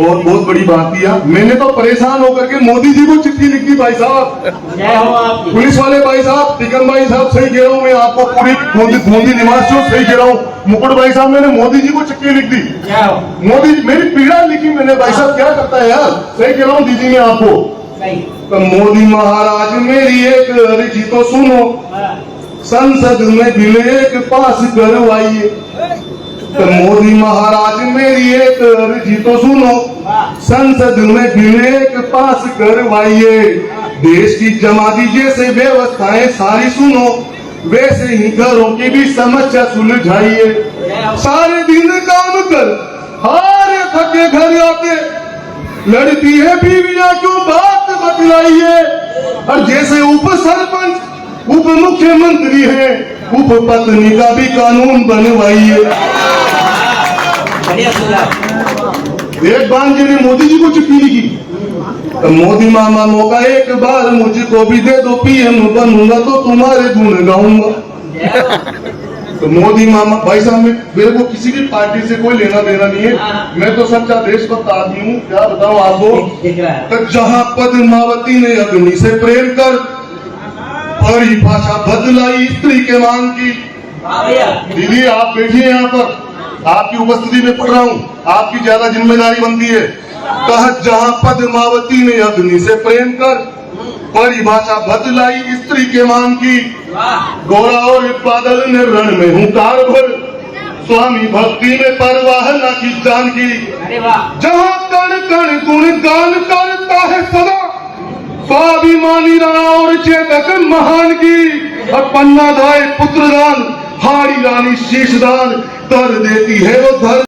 H: और बहुत बड़ी बात किया। मैंने तो परेशान होकर के मोदी जी को चिट्ठी लिख दी भाई साहब।
B: जय हो आपकी।
H: पुलिस वाले भाई साहब, टिकम भाई साहब, सही कह रहा हूँ मैं आपको, पूरी बूंदी निवासियों सही कह रहा हूँ। मुकुट भाई साहब, मैंने मोदी जी को चिट्ठी लिख दी।
B: जय हो।
H: मोदी मेरी पीड़ा लिखी मैंने भाई साहब, क्या करता है यार, सही कह रहा हूँ दीदी मैं आपको।
B: सही।
H: तो मोदी महाराज मेरी एक अर्जी तो सुनो, संसद में बिल एक पास करवाइए। तो मोदी महाराज मेरी एक अर्जी तो सुनो, संसद में बिल एक पास करवाइए। देश की जमा दीजिए से व्यवस्थाएं सारी सुनो, वैसे ही घरों की भी समस्या सुलझाइए। सारे दिन काम कर हारे थके घर आते, लड़ती है बीवियां क्यों बात बतलाइए। और जैसे उप सरपंच उप मुख्यमंत्री है, उप पत्नी का भी कानून बनवाइए।
B: बढ़िया सुना।
H: एक बार जी ने मोदी जी को चिट्ठी लिखी, तो मोदी मामा मौका एक बार मुझको भी दे दो, पीएम बनूंगा तो तुम्हारे गुण गाऊंगा। तो मोदी मामा भाई साहब, मेरे को किसी भी पार्टी से कोई लेना देना नहीं है, मैं तो सच्चा देशभक्त आदमी हूँ। क्या बताऊँ आपको, तो जहाँ पद्मावती ने अग्नि से प्रेम कर परिभाषा बदलाई स्त्री के मांग की। दीदी आप बैठिए यहाँ पर, आपकी उपस्थिति में पढ़ रहा हूँ, आपकी ज्यादा जिम्मेदारी बनती है। कहा जहाँ पद्मावती ने अग्नि से प्रेम कर परिभाषा बदलाई स्त्री के मांग की, गोरा और बादल ने रण में हुंकार भर स्वामी भक्ति में परवाह न की जान की। जहाँ कण कण गुणगान करता है सदा स्वाभिमानी राणा और चेतक महान की। और पन्ना धाय पुत्रदान हारी रानी शीशदान कर देती है वो धर